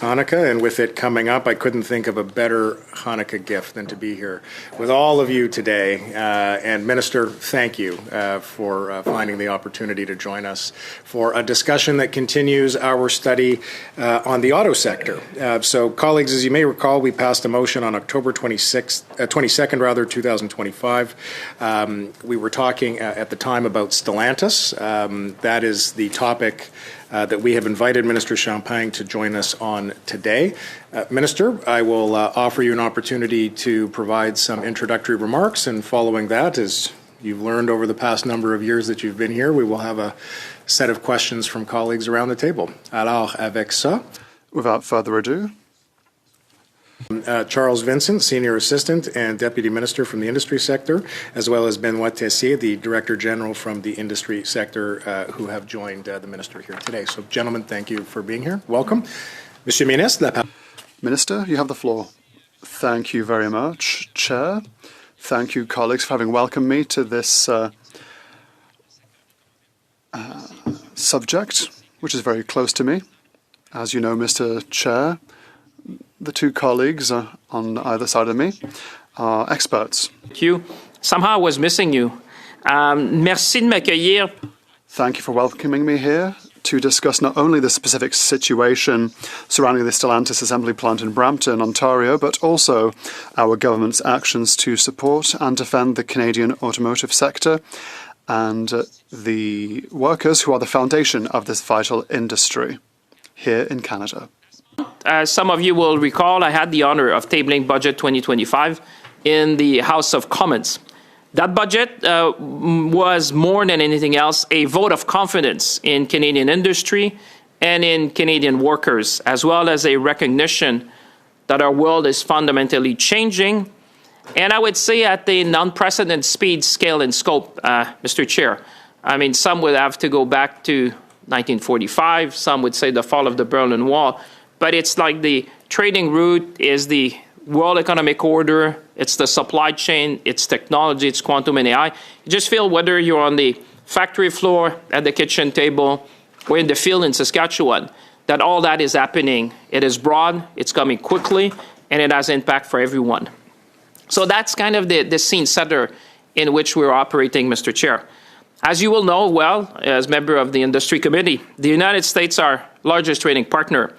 Hanukkah, and with it coming up, I couldn't think of a better Hanukkah gift than to be here with all of you today. And Minister, thank you for finding the opportunity to join us for a discussion that continues our study on the auto sector. So, colleagues, as you may recall, we passed a motion on October 22nd, 2025. We were talking at the time about Stellantis. That is the topic that we have invited Minister Champagne to join us on today. Minister, I will offer you an opportunity to provide some introductory remarks, and following that, as you've learned over the past number of years that you've been here, we will have a set of questions from colleagues around the table. Alors, avec ça, without further ado, Charles Vincent, Senior Assistant and Deputy Minister from the Industry Sector, as well as Benoit Tessier, the Director General from the Industry Sector, who have joined the Minister here today. So, gentlemen, thank you for being here. Welcome. Monsieur Ministre, Minister, you have the floor. Thank you very much, Chair. Thank you, colleagues, for having welcomed me to this subject, which is very close to me. As you know, Mr. Chair, the two colleagues on either side of me are experts. Thank you. Somehow I was missing you. Merci de m'accueillir. Thank you for welcoming me here to discuss not only the specific situation surrounding the Stellantis assembly plant in Brampton, Ontario, but also our government's actions to support and defend the Canadian automotive sector and the workers who are the foundation of this vital industry here in Canada. As some of you will recall, I had the honor of tabling Budget 2025 in the House of Commons. That budget was more than anything else a vote of confidence in Canadian industry and in Canadian workers, as well as a recognition that our world is fundamentally changing, and I would say at an unprecedented speed, scale, and scope, Mr. Chair. I mean, some would have to go back to 1945, some would say the fall of the Berlin Wall, but it's like the trading route is the world economic order, it's the supply chain, it's technology, it's quantum and AI. You just feel whether you're on the factory floor, at the kitchen table, or in the field in Saskatchewan, that all that is happening. It is broad, it's coming quickly, and it has impact for everyone. So that's kind of the scene setter in which we're operating, Mr. Chair. As you will know well, as member of the Industry Committee, the United States, our largest trading partner,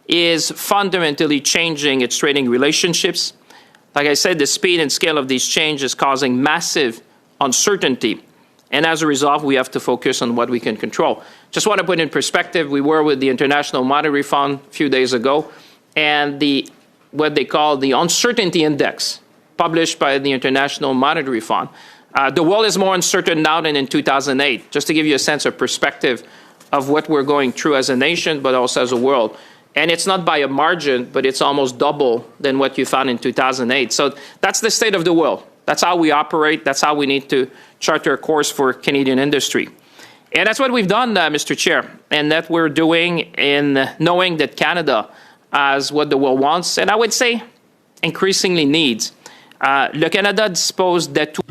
is fundamentally changing its trading relationships. Like I said, the speed and scale of these changes is causing massive uncertainty. And as a result, we have to focus on what we can control. Just want to put in perspective, we were with the International Monetary Fund a few days ago, and what they call the Uncertainty Index, published by the International Monetary Fund. The world is more uncertain now than in 2008, just to give you a sense of perspective of what we're going through as a nation, but also as a world. And it's not by a margin, but it's almost double than what you found in 2008. So that's the state of the world. That's how we operate. That's how we need to chart our course for Canadian industry. And that's what we've done, Mr. Chair, and that we're doing in knowing that Canada has what the world wants, and I would say increasingly needs. Le Canada dispose d'atouts.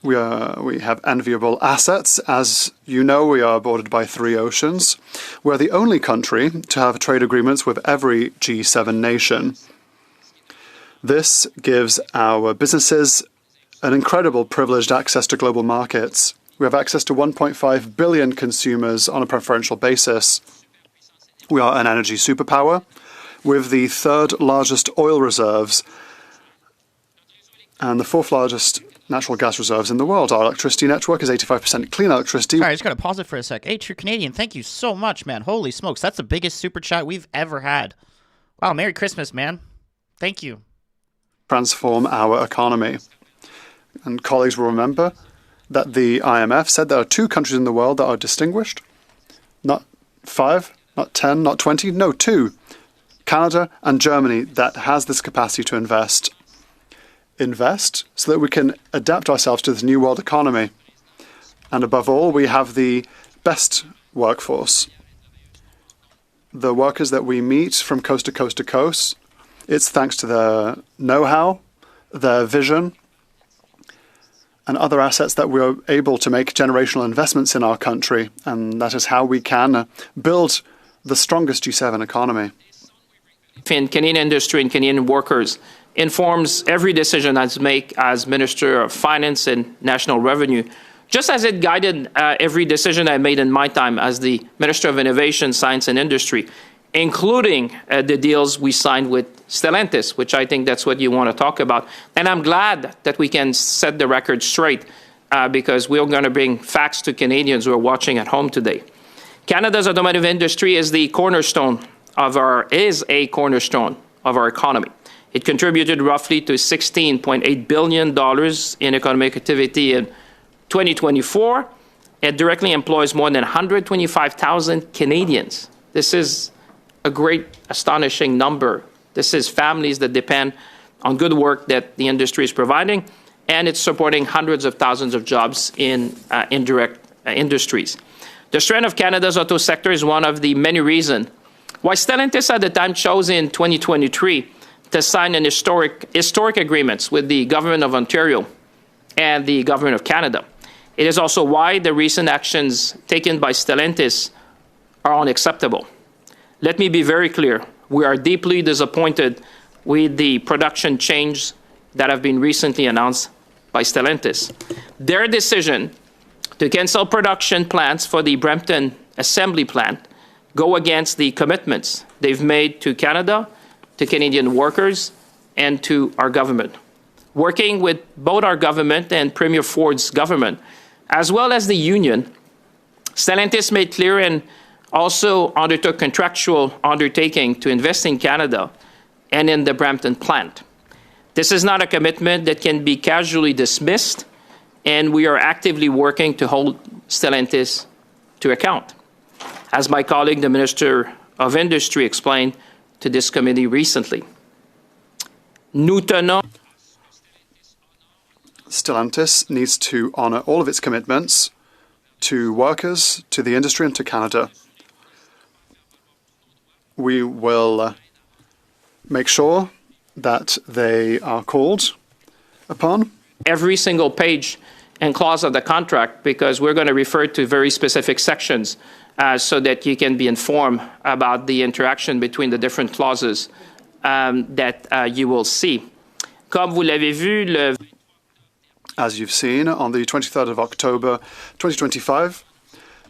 We have enviable assets. As you know, we are bordered by 3 oceans. We're the only country to have trade agreements with every G7 nation. This gives our businesses an incredible privileged access to global markets. We have access to 1.5 billion consumers on a preferential basis. We are an energy superpower with the 3rd largest oil reserves and the 4th largest natural gas reserves in the world. Our electricity network is 85% clean electricity. All right, I just got to pause it for a sec. Hey, True Canadian, thank you so much, man. Holy smokes, that's the biggest super chat we've ever had. Wow, Merry Christmas, man. Thank you. Transform our economy. And colleagues will remember that the IMF said there are 2 countries in the world that are distinguished. Not 5, not 10, not 20, no, 2. Canada and Germany that has this capacity to invest so that we can adapt ourselves to this new world economy. And above all, we have the best workforce. The workers that we meet from coast to coast to coast, it's thanks to their know-how, their vision, and other assets that we're able to make generational investments in our country. And that is how we can build the strongest G7 economy. in Canadian industry and Canadian workers informs every decision I make as Minister of Finance and National Revenue, just as it guided every decision I made in my time as the Minister of Innovation, Science and Industry, including the deals we signed with Stellantis, which I think that's what you want to talk about. And I'm glad that we can set the record straight because we're going to bring facts to Canadians who are watching at home today. Canada's automotive industry is a cornerstone of our economy. It contributed roughly to $16.8 billion in economic activity in 2024. It directly employs more than 125,000 Canadians. This is a great, astonishing number. This is families that depend on good work that the industry is providing, and it's supporting hundreds of thousands of jobs in indirect industries. The strength of Canada's auto sector is one of the many reasons why Stellantis at the time chose in 2023 to sign an historic agreements with the Government of Ontario and the Government of Canada. It is also why the recent actions taken by Stellantis are unacceptable. Let me be very clear. We are deeply disappointed with the production change that have been recently announced by Stellantis. Their decision to cancel production plans for the Brampton assembly plant go against the commitments they've made to Canada, to Canadian workers, and to our government. Working with both our government and Premier Ford's government, as well as the union, Stellantis made clear and also undertook contractual undertaking to invest in Canada and in the Brampton plant. This is not a commitment that can be casually dismissed, and we are actively working to hold Stellantis to account. As my colleague, the Minister of Industry, explained to this committee recently. Stellantis needs to honour all of its commitments to workers, to the industry and to Canada. We will make sure that they are called upon. Every single page and clause of the contract, because we're going to refer to very specific sections so that you can be informed about the interaction between the different clauses that you will see. Comme vous l'avez vu, As you've seen, on the 23rd of October 2025,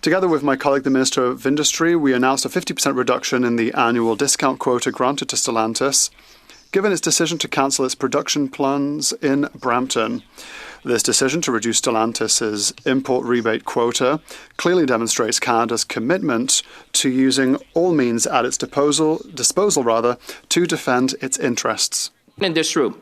together with my colleague, the Minister of Industry, we announced a 50% reduction in the annual discount quota granted to Stellantis, given its decision to cancel its production plans in Brampton. This decision to reduce Stellantis' import rebate quota clearly demonstrates Canada's commitment to using all means at its disposal to defend its interests. In this room,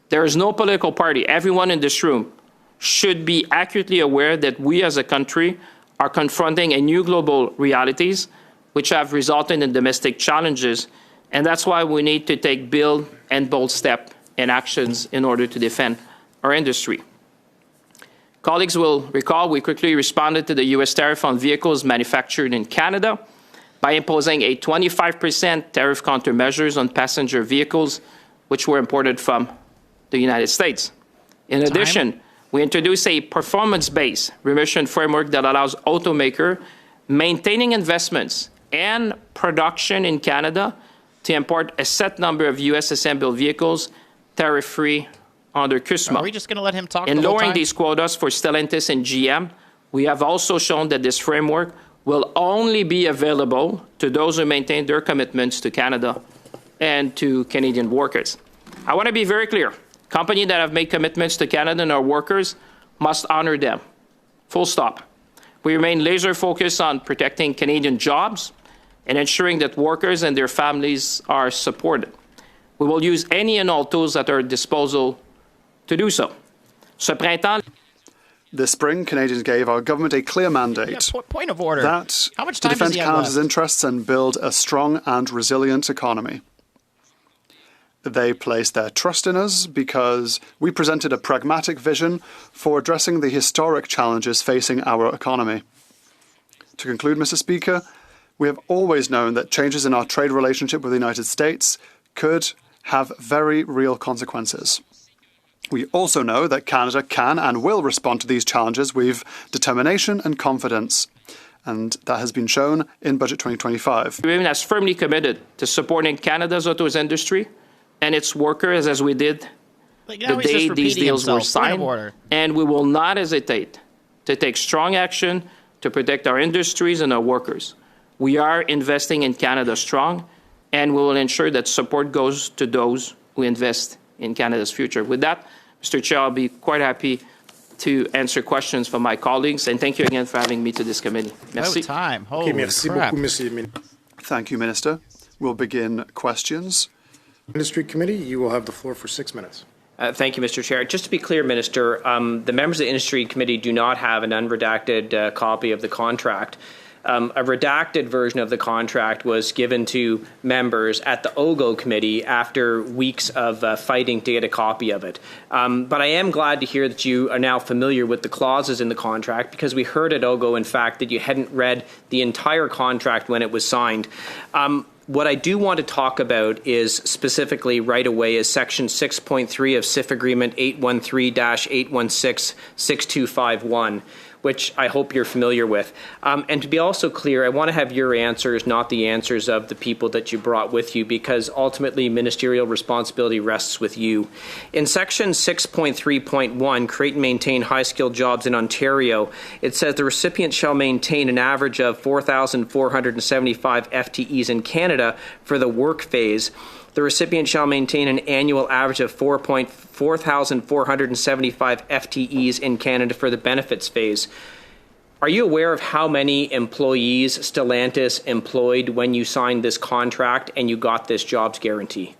there is no political party. Everyone in this room should be accurately aware that we as a country are confronting a new global realities which have resulted in domestic challenges, and that's why we need to take bold and bold steps and actions in order to defend our industry. Colleagues will recall we quickly responded to the U.S. tariff on vehicles manufactured in Canada by imposing a 25% tariff countermeasures on passenger vehicles which were imported from the United States. In addition, we introduced a performance-based remission framework that allows automakers maintaining investments and production in Canada to import a set number of U.S. assembled vehicles tariff-free under CUSMA. Are we just going to let him talk? In the whole lowering time? these quotas for Stellantis and GM, we have also shown that this framework will only be available to those who maintain their commitments to Canada and to Canadian workers. I want to be very clear. Companies that have made commitments to Canada and our workers must honor them. Full stop. We remain laser focused on protecting Canadian jobs and ensuring that workers and their families are supported. We will use any and all tools at our disposal to do so. Ce printemps, This spring, Canadians gave our government a clear mandate Point of order. that How much to time does defend he have Canada's left? interests and build a strong and resilient economy. They placed their trust in us because we presented a pragmatic vision for addressing the historic challenges facing our economy. To conclude, Mr. Speaker, we have always known that changes in our trade relationship with the United States could have very real consequences. We also know that Canada can and will respond to these challenges with determination and confidence. And that has been shown in Budget 2025. Women has firmly committed to supporting Canada's auto industry and its workers as we did Like, the now he's just day these repeating deals were himself. Point of signed. order. And we will not hesitate to take strong action to protect our industries and our workers. We are investing in Canada strong, and we will ensure that support goes to those who invest in Canada's future. With that, Mr. Chair, I'll be quite happy to answer questions from my colleagues, and thank you again for having me to this committee. Merci. No time. Holy Merci crap. beaucoup, Monsieur le Ministre. Thank you, Minister. We'll begin questions. Industry Committee, you will have the floor for 6 minutes. Thank you, Mr. Chair. Just to be clear, Minister, the members of the Industry Committee do not have an unredacted copy of the contract. A redacted version of the contract was given to members at the OGO committee after weeks of fighting to get a copy of it. But I am glad to hear that you are now familiar with the clauses in the contract, because we heard at OGO, in fact, that you hadn't read the entire contract when it was signed. What I do want to talk about is specifically right away is Section 6.3 of CIF Agreement 813-816-6251, which I hope you're familiar with. And to be also clear, I want to have your answers, not the answers of the people that you brought with you, because ultimately ministerial responsibility rests with you. In Section 6.3.1, create and maintain high-skilled jobs in Ontario, it says the recipient shall maintain an average of 4,475 FTEs in Canada for the work phase. The recipient shall maintain an annual average of 4,475 FTEs in Canada for the benefits phase. Are you aware of how many employees Stellantis employed when you signed this contract and you got this jobs guarantee?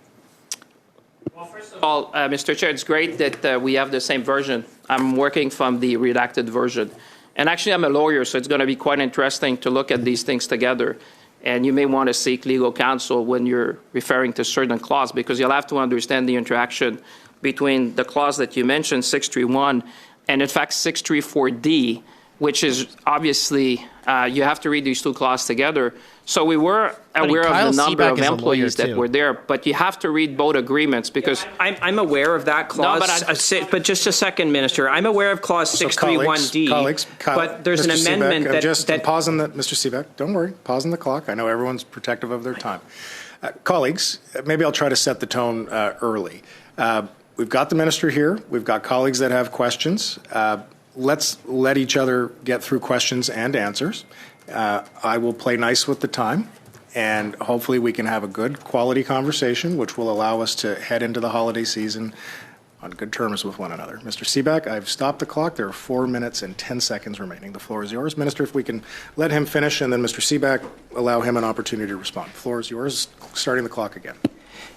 Well, first of all, Mr. Chair, it's great that we have the same version. I'm working from the redacted version. And actually, I'm a lawyer, so it's going to be quite interesting to look at these things together. And you may want to seek legal counsel when you're referring to certain clause, because you'll have to understand the interaction between the clause that you mentioned, 631, and in fact 634D, which is obviously, you have to read these two clauses together. So we were aware Kyle of the number Seaback of is a lawyer, employees that too. were there, but you have to read both agreements because I'm aware of that clause, but just a second, Minister. I'm aware of clause 631D, but there's an Mr. amendment Seaback, that pausing the, Mr. Seaback, don't worry, pausing the clock. I know everyone's protective of their time. Colleagues, maybe I'll try to set the tone early. We've got the minister here. We've got colleagues that have questions. Let's let each other get through questions and answers. I will play nice with the time, and hopefully we can have a good quality conversation, which will allow us to head into the holiday season on good terms with one another. Mr. Seaback, I've stopped the clock. There are 4 minutes and 10 seconds remaining. The floor is yours. Minister, if we can let him finish, and then Mr. Seaback, allow him an opportunity to respond. The floor is yours, starting the clock again.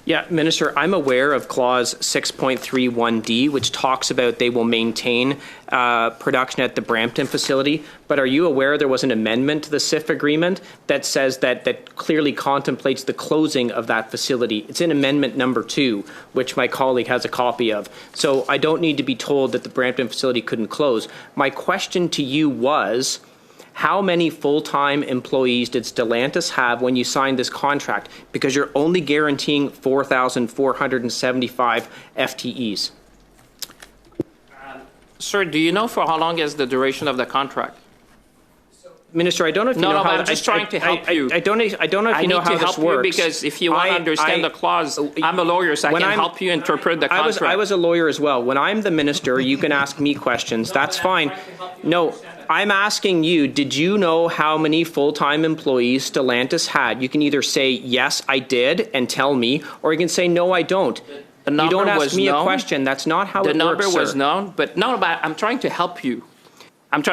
Yeah, Minister, I'm aware of clause 6.31D, which talks about they will maintain production at the Brampton facility. But are you aware there was an amendment to the CIF agreement that says that clearly contemplates the closing of that facility? It's in amendment number 2, which my colleague has a copy of. So I don't need to be told that the Brampton facility couldn't close. My question to you was, how many full-time employees did Stellantis have when you signed this contract? Because you're only guaranteeing 4,475 FTEs. Sir, do you know for how long is the duration of the contract? Minister, I don't know if you know how. I'm just trying to help you. I don't know if you know how this works. Because if you want to understand the clause, I'm a lawyer, so I can help you interpret the contract. I was a lawyer as well. When I'm the minister, you can ask me questions. That's fine. No, I'm asking you, did you know how many full-time employees Stellantis had? You can either say, yes, I did, and tell me, or you can say, no, I don't. You don't ask me a question. That's not how it works, The number was sir. known, but I'm trying to help you.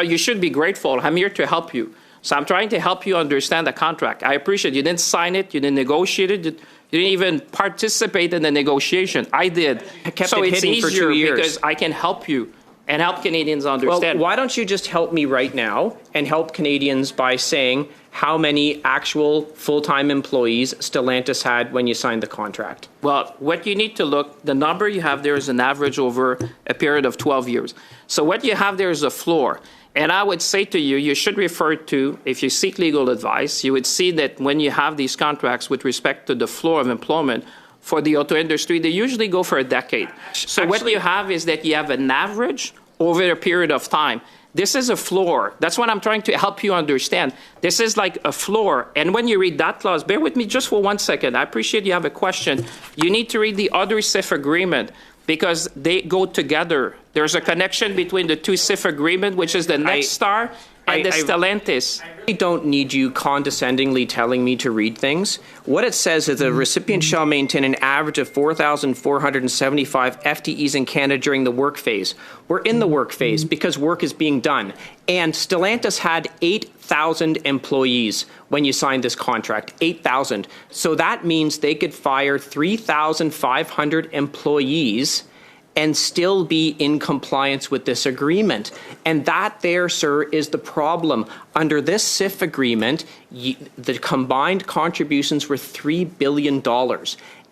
You should be grateful. I'm here to help you. So I'm trying to help you understand the contract. I appreciate you didn't sign it, you didn't negotiate it, you didn't even participate in the negotiation. I did. I kept so it it's hidden for easier 2 years. because I can help you and help Canadians understand. Well, why don't you just help me right now and help Canadians by saying how many actual full-time employees Stellantis had when you signed the contract? Well, what you need to look, the number you have there is an average over a period of 12 years. So what you have there is a floor. And I would say to you, you should refer to, if you seek legal advice, you would see that when you have these contracts with respect to the floor of employment for the auto industry, they usually go for a decade. So what you have is that you have an average over a period of time. This is a floor. That's what I'm trying to help you understand. This is like a floor. And when you read that clause, bear with me just for 1 second. I appreciate you have a question. You need to read the other CIF agreement because they go together. There's a connection between the two CIF agreement, which is the Nexstar and the Stellantis. I really don't need you condescendingly telling me to read things. What it says is the recipient shall maintain an average of 4,475 FTEs in Canada during the work phase. We're in the work phase because work is being done. And Stellantis had 8,000 employees when you signed this contract, 8,000. So that means they could fire 3,500 employees and still be in compliance with this agreement. And that there, sir, is the problem. Under this CIF agreement, the combined contributions were $3 billion.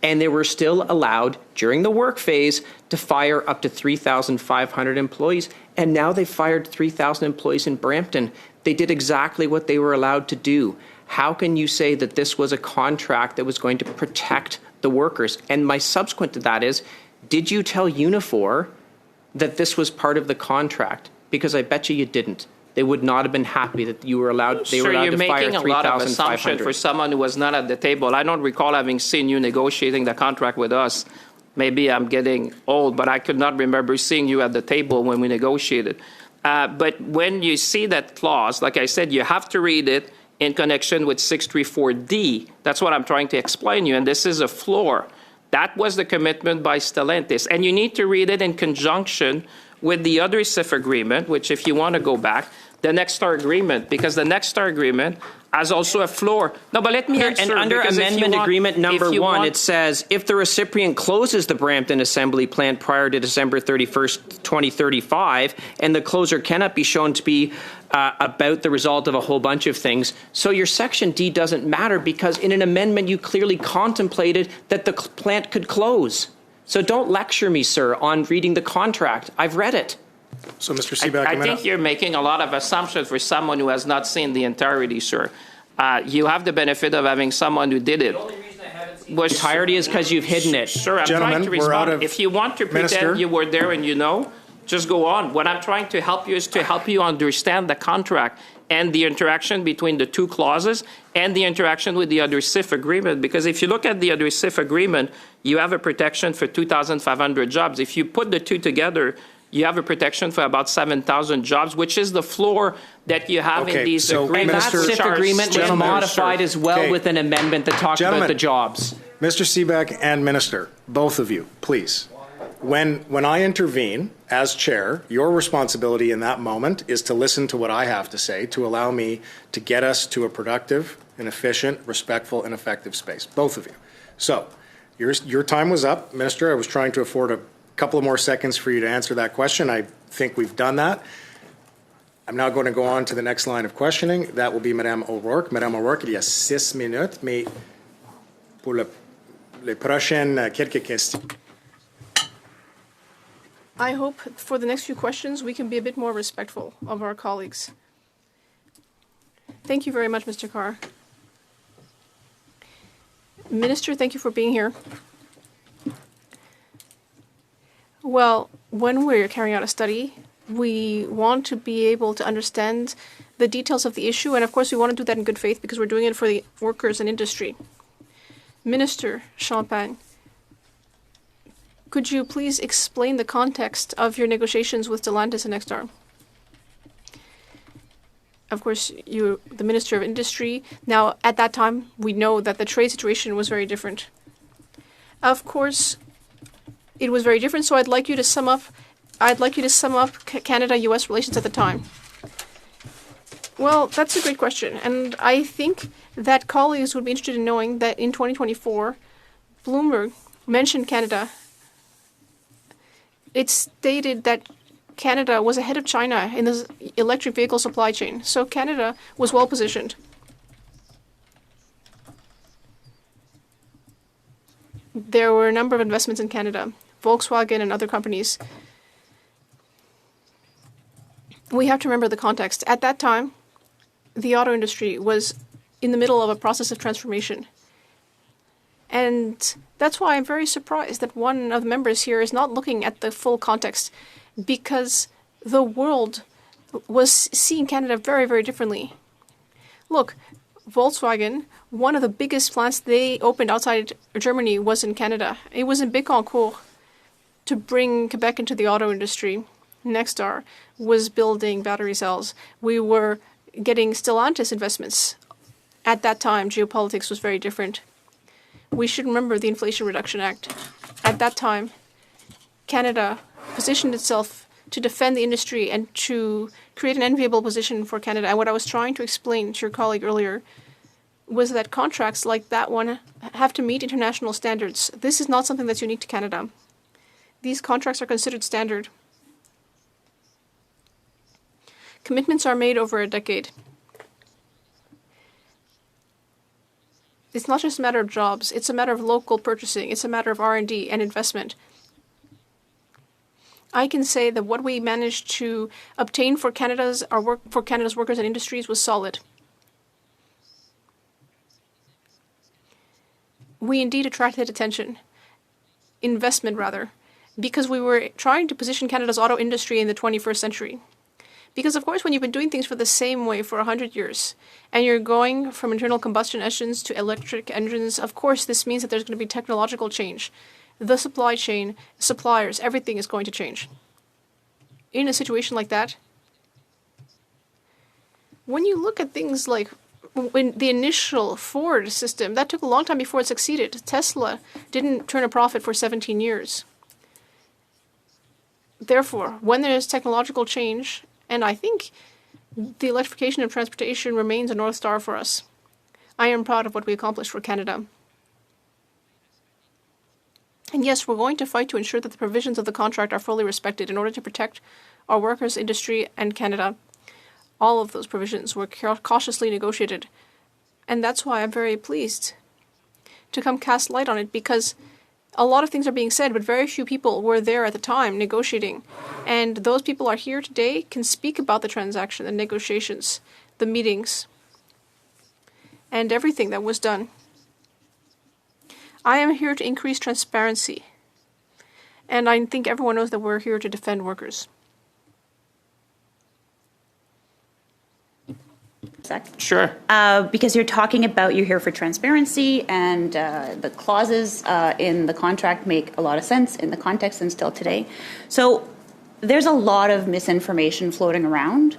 And they were still allowed, during the work phase, to fire up to 3,500 employees. And now they've fired 3,000 employees in Brampton. They did exactly what they were allowed to do. How can you say that this was a contract that was going to protect the workers? And my subsequent to that is, did you tell Unifor that this was part of the contract? Because I bet you didn't. They would not have been happy that you were allowed. They were allowed you're to fire making a lot of 3,500. assumption for someone who was not at the table. I don't recall having seen you negotiating the contract with us. Maybe I'm getting old, but I could not remember seeing you at the table when we negotiated. But when you see that clause, like I said, you have to read it in connection with 634D. That's what I'm trying to explain to you, and this is a floor. That was the commitment by Stellantis. And you need to read it in conjunction with the other CIF agreement, which if you want to go back, the Nexstar agreement, because the Nexstar agreement has also a floor. No, but let me answer. And under Amendment Agreement number 1, it says, if the recipient closes the Brampton assembly plant prior to December 31st, 2035, and the closure cannot be shown to be about the result of a whole bunch of things. So your Section D doesn't matter because in an amendment you clearly contemplated that the plant could close. So don't lecture me, sir, on reading the contract. I've read it. So, Mr. Seebeck, I think you're making a lot of assumptions for someone who has not seen the entirety, sir. You have the benefit of having someone who did it. The only reason I haven't seen the entirety is because you've hidden it. Sir, I'm Gentlemen, trying to we're out respond. of- If you want to pretend Minister? you were there and you know, just go on. What I'm trying to help you is to help you understand the contract and the interaction between the two clauses and the interaction with the other CIF agreement. Because if you look at the other CIF agreement, you have a protection for 2,500 jobs. If you put the two together, you have a protection for about 7,000 jobs, which is the floor that you have in Okay, these so agreements. And that Minister- CIF agreement was Gentlemen, modified as well Okay. with an amendment that talked about Gentlemen. the jobs. Mr. Seebeck and Minister, both of you, please. When I intervene as chair, your responsibility in that moment is to listen to what I have to say to allow me to get us to a productive and efficient, respectful, and effective space, both of you. So your time was up, Minister. I was trying to afford a couple of more seconds for you to answer that question. I think we've done that. I'm now going to go on to the next line of questioning. That will be Madame O'Rourke. Madame O'Rourke, il y a 6 minutes, mais pour les prochaines quelques questions. I hope for the next few questions we can be a bit more respectful of our colleagues. Thank you very much, Mr. Carr. Minister, thank you for being here. Well, when we're carrying out a study, we want to be able to understand the details of the issue, and of course we want to do that in good faith because we're doing it for the workers and industry. Minister Champagne, could you please explain the context of your negotiations with Stellantis and Nexstar? Of course, you're the Minister of Industry. Now, at that time, we know that the trade situation was very different. Of course, it was very different, so I'd like you to sum up Canada-US relations at the time. Well, that's a great question, and I think that colleagues would be interested in knowing that in 2024, Bloomberg mentioned Canada. It stated that Canada was ahead of China in the electric vehicle supply chain, so Canada was well positioned. There were a number of investments in Canada, Volkswagen and other companies. We have to remember the context. At that time, the auto industry was in the middle of a process of transformation. And that's why I'm very surprised that one of the members here is not looking at the full context, because the world was seeing Canada very, very differently. Look, Volkswagen, one of the biggest plants they opened outside Germany was in Canada. It was in Bécancour to bring Quebec into the auto industry. Nexstar was building battery cells. We were getting Stellantis investments. At that time, geopolitics was very different. We should remember the Inflation Reduction Act. At that time, Canada positioned itself to defend the industry and to create an enviable position for Canada. And what I was trying to explain to your colleague earlier was that contracts like that one have to meet international standards. This is not something that's unique to Canada. These contracts are considered standard. Commitments are made over a decade. It's not just a matter of jobs. It's a matter of local purchasing. It's a matter of R&D and investment. I can say that what we managed to obtain for Canada's workers and industries was solid. We indeed attracted attention, investment rather, because we were trying to position Canada's auto industry in the 21st century. Because, of course, when you've been doing things for the same way for 100 years, and you're going from internal combustion engines to electric engines, of course, this means that there's going to be technological change. The supply chain, suppliers, everything is going to change. In a situation like that, when you look at things like when the initial Ford system, that took a long time before it succeeded. Tesla didn't turn a profit for 17 years. Therefore, when there's technological change, and I think the electrification of transportation remains a North Star for us, I am proud of what we accomplished for Canada. And yes, we're going to fight to ensure that the provisions of the contract are fully respected in order to protect our workers, industry, and Canada. All of those provisions were cautiously negotiated. And that's why I'm very pleased to come cast light on it, because a lot of things are being said, but very few people were there at the time negotiating. And those people are here today, can speak about the transaction, the negotiations, the meetings, and everything that was done. I am here to increase transparency. And I think everyone knows that we're here to defend workers. Sure. Because you're talking about you're here for transparency, and the clauses in the contract make a lot of sense in the context and still today. So there's a lot of misinformation floating around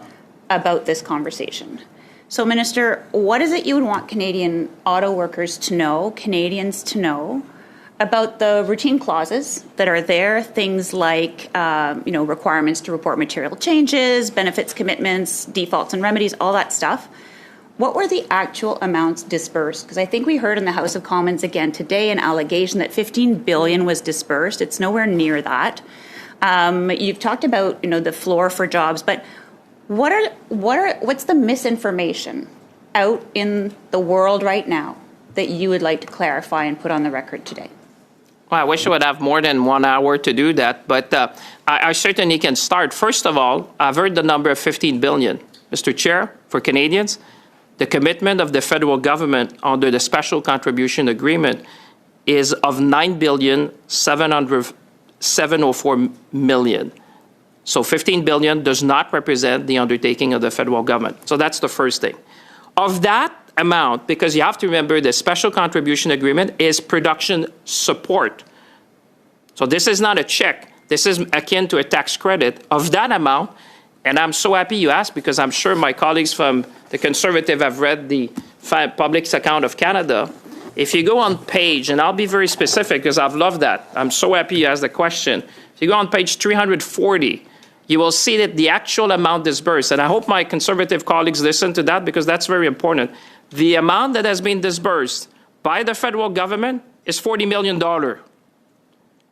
about this conversation. So, Minister, what is it you would want Canadian auto workers to know, Canadians to know, about the routine clauses that are there, things like, requirements to report material changes, benefits commitments, defaults and remedies, all that stuff. What were the actual amounts disbursed? Because I think we heard in the House of Commons again today an allegation that $15 billion was disbursed. It's nowhere near that. You've talked about, the floor for jobs, but what's the misinformation out in the world right now that you would like to clarify and put on the record today? Well, I wish I would have more than 1 hour to do that, but I certainly can start. First of all, I've heard the number of $15 billion. Mr. Chair, for Canadians, the commitment of the federal government under the special contribution agreement is of $9,704 million. So $15 billion does not represent the undertaking of the federal government. So that's the first thing. Of that amount, because you have to remember the special contribution agreement is production support. So this is not a check. This is akin to a tax credit. Of that amount, and I'm so happy you asked, because I'm sure my colleagues from the Conservative have read the Public Account of Canada. If you go on page, and I'll be very specific because I've loved that. I'm so happy you asked the question. If you go on page 340, you will see that the actual amount disbursed, and I hope my Conservative colleagues listen to that because that's very important. The amount that has been disbursed by the federal government is $40 million.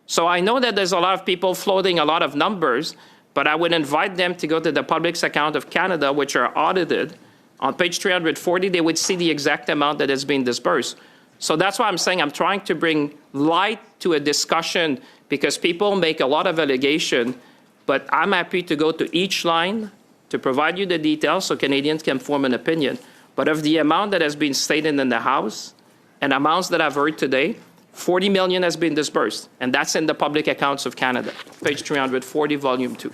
So I know that there's a lot of people floating a lot of numbers, but I would invite them to go to the Public Account of Canada, which are audited. On page 340, they would see the exact amount that has been disbursed. So that's why I'm saying I'm trying to bring light to a discussion, because people make a lot of allegation, but I'm happy to go to each line to provide you the details so Canadians can form an opinion. But of the amount that has been stated in the House and amounts that I've heard today, $40 million has been disbursed, and that's in the Public Accounts of Canada, page 340, volume 2.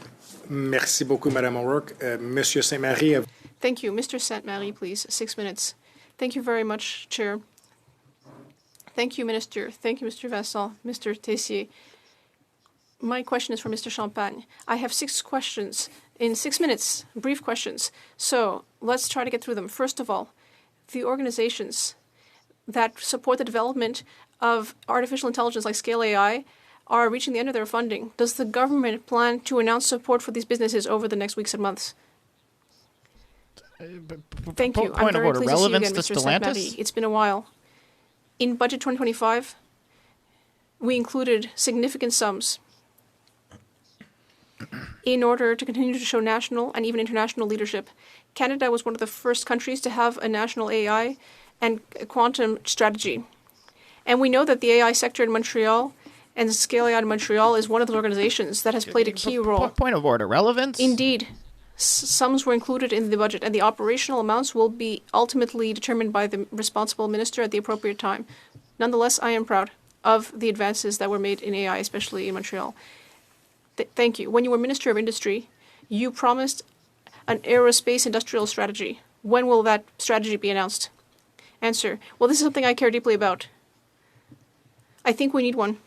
Merci beaucoup, Madame O'Rourke. Monsieur Saint-Marie. Thank you. Mr. Saint-Marie, please. 6 minutes. Thank you very much, Chair. Thank you, Minister. Thank you, Mr. Vincent, Mr. Tessier. My question is for Mr. Champagne. I have 6 questions in 6 minutes, brief questions. So let's try to get through them. First of all, the organizations that support the development of artificial intelligence like Scale AI are reaching the end of their funding. Does the government plan to announce support for these businesses over the next weeks and months? Thank you. I'm Point of very order. pleased to see you Relevance again, to Mr. Saint-Marie. Stellantis? It's been a while. In Budget 2025, we included significant sums in order to continue to show national and even international leadership. Canada was one of the first countries to have a national AI and quantum strategy. And we know that the AI sector in Montreal and Scale AI in Montreal is one of those organizations that has played a key role. Point of order. Relevance? Indeed, sums were included in the budget, and the operational amounts will be ultimately determined by the responsible minister at the appropriate time. Nonetheless, I am proud of the advances that were made in AI, especially in Montreal. Thank you. When you were Minister of Industry, you promised an aerospace industrial strategy. When will that strategy be announced? Answer. Well, this is something I care deeply about. I think we need one,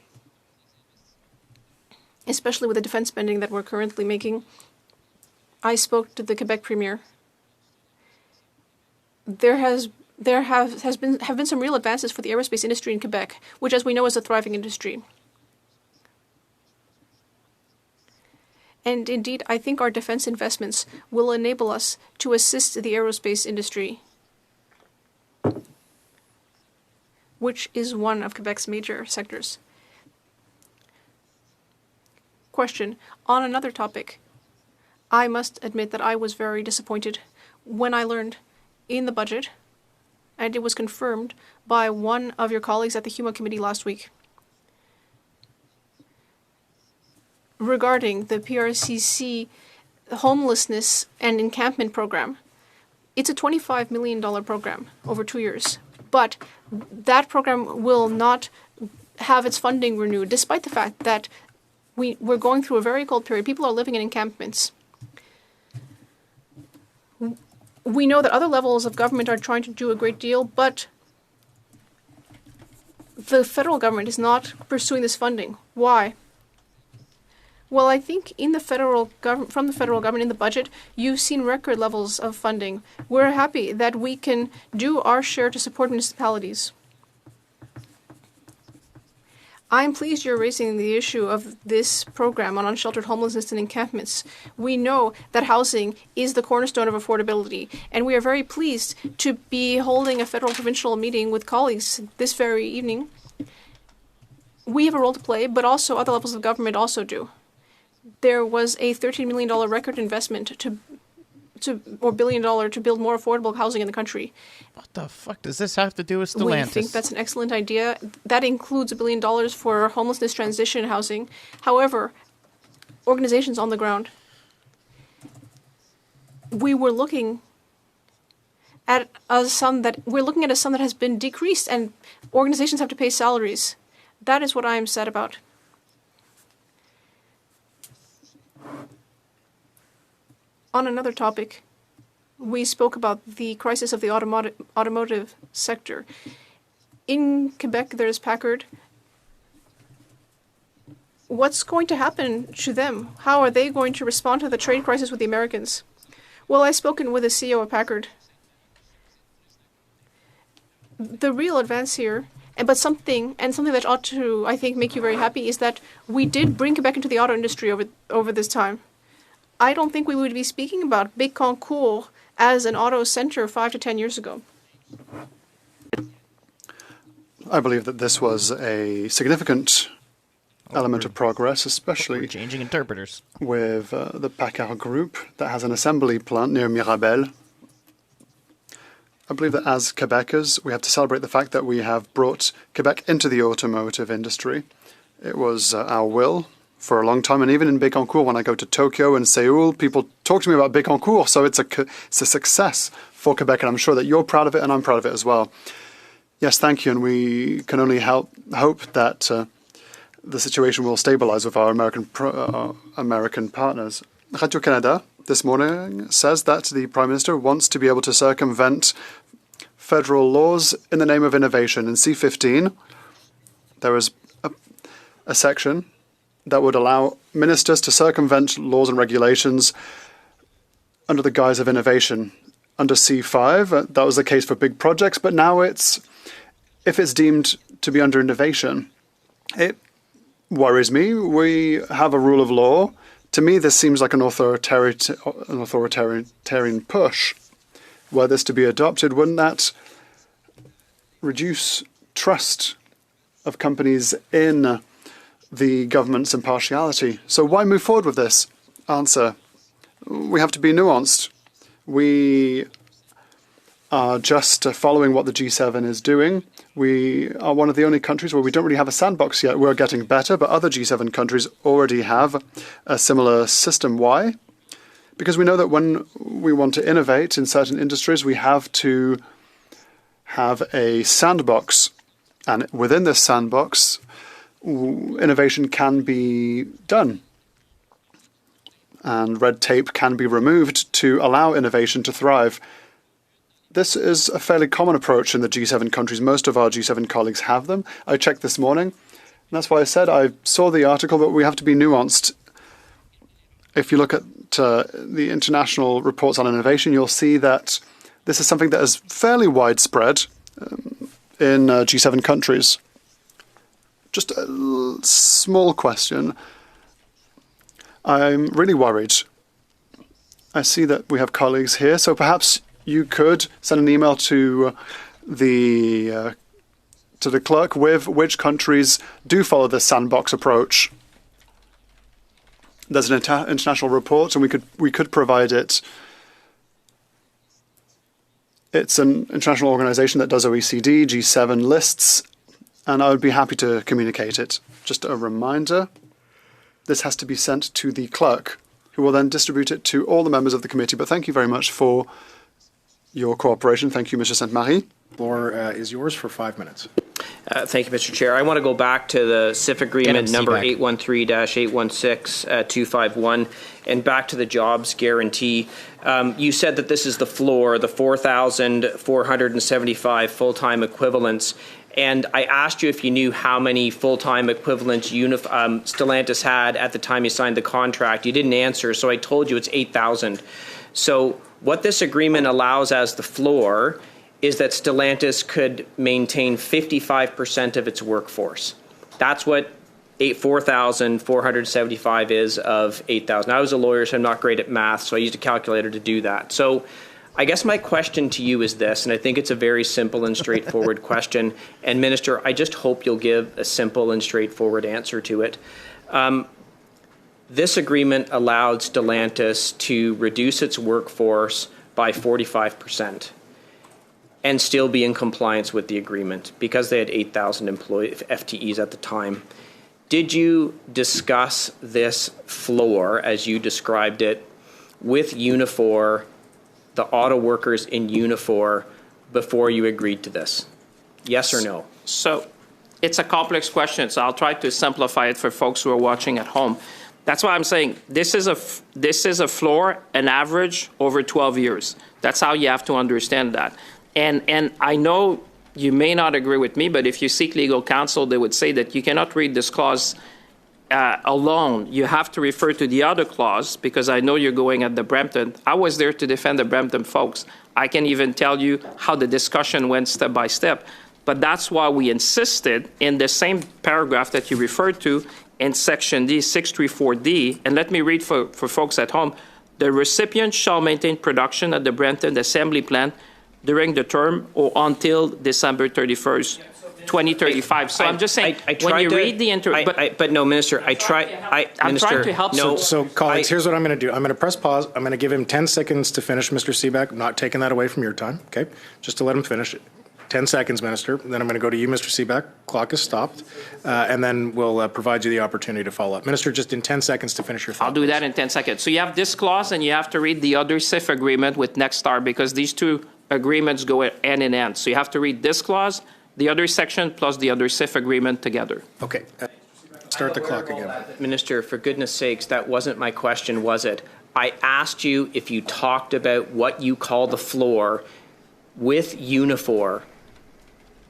especially with the defense spending that we're currently making. I spoke to the Quebec Premier. There have been some real advances for the aerospace industry in Quebec, which, as we know, is a thriving industry. And indeed, I think our defense investments will enable us to assist the aerospace industry, which is one of Quebec's major sectors. Question. On another topic, I must admit that I was very disappointed when I learned in the budget, and it was confirmed by one of your colleagues at the HUMA committee last week, regarding the PRCC homelessness and encampment program. It's a $25 million program over 2 years, but that program will not have its funding renewed, despite the fact that we're going through a very cold period. People are living in encampments. We know that other levels of government are trying to do a great deal, but the federal government is not pursuing this funding. Why? Well, I think in the federal government, from the federal government in the budget, you've seen record levels of funding. We're happy that we can do our share to support municipalities. I'm pleased you're raising the issue of this program on unsheltered homelessness and encampments. We know that housing is the cornerstone of affordability, and we are very pleased to be holding a federal provincial meeting with colleagues this very evening. We have a role to play, but also other levels of government also do. There was a $13 million record investment or $1 billion to build more affordable housing in the country. What the fuck does this have to do with Stellantis? We think that's an excellent idea. That includes $1 billion for homelessness transition housing. However, organizations on the ground, we're looking at a sum that has been decreased, and organizations have to pay salaries. That is what I am sad about. On another topic, we spoke about the crisis of the automotive sector. In Quebec, there's Packard. What's going to happen to them? How are they going to respond to the trade crisis with the Americans? Well, I've spoken with the CEO of Packard. The real advance here, but something that ought to, I think, make you very happy, is that we did bring Quebec into the auto industry over this time. I don't think we would be speaking about Bécancour as an auto center 5 to 10 years ago. I believe that this was a significant element of progress, especially We're changing interpreters. with the Packard Group that has an assembly plant near Mirabel. I believe that as Quebecers, we have to celebrate the fact that we have brought Quebec into the automotive industry. It was our will for a long time, and even in Bécancour, when I go to Tokyo and Seoul, people talk to me about Bécancour, so it's a success for Quebec, and I'm sure that you're proud of it, and I'm proud of it as well. Yes, thank you, and we can only hope that the situation will stabilize with our American partners. Radio-Canada this morning says that the Prime Minister wants to be able to circumvent federal laws in the name of innovation. In C15, there is a section that would allow ministers to circumvent laws and regulations under the guise of innovation. Under C5, that was the case for big projects, but now if it's deemed to be under innovation, it worries me. We have a rule of law. To me, this seems like an authoritarian push. Were this to be adopted, wouldn't that reduce trust of companies in the government's impartiality? So why move forward with this? Answer: we have to be nuanced. We are just following what the G7 is doing. We are one of the only countries where we don't really have a sandbox yet. We're getting better, but other G7 countries already have a similar system. Why? Because we know that when we want to innovate in certain industries, we have to have a sandbox. And within this sandbox, innovation can be done. And red tape can be removed to allow innovation to thrive. This is a fairly common approach in the G7 countries. Most of our G7 colleagues have them. I checked this morning, and that's why I said I saw the article, but we have to be nuanced. If you look at the international reports on innovation, you'll see that this is something that is fairly widespread in G7 countries. Just a small question. I'm really worried. I see that we have colleagues here, so perhaps you could send an email to the clerk with which countries do follow the sandbox approach. There's an international report, and we could provide it. It's an international organization that does OECD, G7 lists, and I would be happy to communicate it. Just a reminder, this has to be sent to the clerk, who will then distribute it to all the members of the committee. But thank you very much for your cooperation. Thank you, Mr. Sainte-Marie. The floor is yours for 5 minutes. Thank you, Mr. Chair. I want to go back to the CIF agreement number 813-816-251 and back to the jobs guarantee. You said that this is the floor, the 4,475 full-time equivalents. And I asked you if you knew how many full-time equivalents Stellantis had at the time you signed the contract. You didn't answer, so I told you it's 8,000. So what this agreement allows as the floor is that Stellantis could maintain 55% of its workforce. That's what 4,475 is of 8,000. I was a lawyer, so I'm not great at math, so I used a calculator to do that. So I guess my question to you is this, and I think it's a very simple and straightforward question. And Minister, I just hope you'll give a simple and straightforward answer to it. This agreement allowed Stellantis to reduce its workforce by 45% and still be in compliance with the agreement because they had 8,000 FTEs at the time. Did you discuss this floor, as you described it, with Unifor, the auto workers in Unifor, before you agreed to this? Yes or no? So it's a complex question, so I'll try to simplify it for folks who are watching at home. That's why I'm saying this is a floor, an average over 12 years. That's how you have to understand that. And I know you may not agree with me, but if you seek legal counsel, they would say that you cannot read this clause alone. You have to refer to the other clause, because I know you're going at the Brampton. I was there to defend the Brampton folks. I can even tell you how the discussion went step by step. But that's why we insisted in the same paragraph that you referred to in Section D, 634D, and let me read for folks at home, the recipient shall maintain production at the Brampton assembly plant during the term or until December 31st, 2035. So I'm just saying, when you read the but no, Minister, I'm trying to help. So colleagues, here's what I'm going to do. I'm going to press pause. I'm going to give him 10 seconds to finish, Mr. Seebeck. I'm not taking that away from your time, okay? Just to let him finish it. 10 seconds, Minister. Then I'm going to go to you, Mr. Seebeck. Clock is stopped. And then we'll provide you the opportunity to follow up. Minister, just in 10 seconds to finish your thought. I'll do that in 10 seconds. So you have this clause, and you have to read the other CIF agreement with Nexstar, because these two agreements go hand in hand. So you have to read this clause, the other section, plus the other CIF agreement together. Okay. Start the clock again. Minister, for goodness sakes, that wasn't my question, was it? I asked you if you talked about what you call the floor with Unifor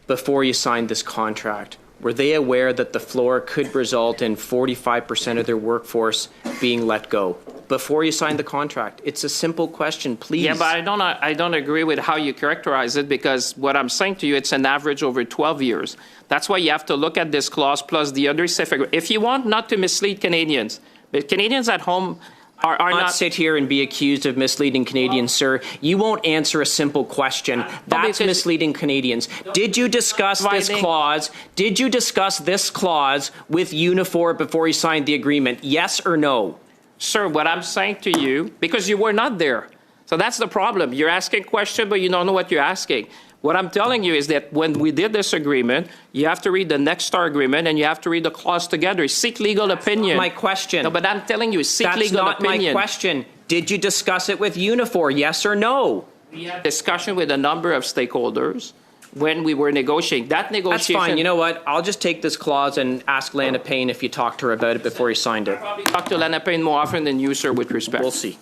before you signed this contract. Were they aware that the floor could result in 45% of their workforce being let go before you signed the contract? It's a simple question, please. Yeah, but I don't agree with how you characterize it, because what I'm saying to you, it's an average over 12 years. That's why you have to look at this clause plus the other CFA. If you want not to mislead Canadians, but Canadians at home are not sit here and be accused of misleading Canadians, sir. You won't answer a simple question. That's misleading Canadians. Did you discuss this clause? Did you discuss this clause with Unifor before you signed the agreement? Yes or no? Sir, what I'm saying to you, because you were not there. So that's the problem. You're asking a question, but you don't know what you're asking. What I'm telling you is that when we did this agreement, you have to read the Next Star agreement and you have to read the clause together. Seek legal opinion. My question. No, but I'm telling you, seek legal opinion. That's not my question. Did you discuss it with Unifor? Yes or no? We had discussion with a number of stakeholders when we were negotiating. That negotiation. That's fine. You know what? I'll just take this clause and ask Lana Payne if you talked to her about it before you signed it. Probably talk to Lana Payne more often than you, sir, with respect. We'll see.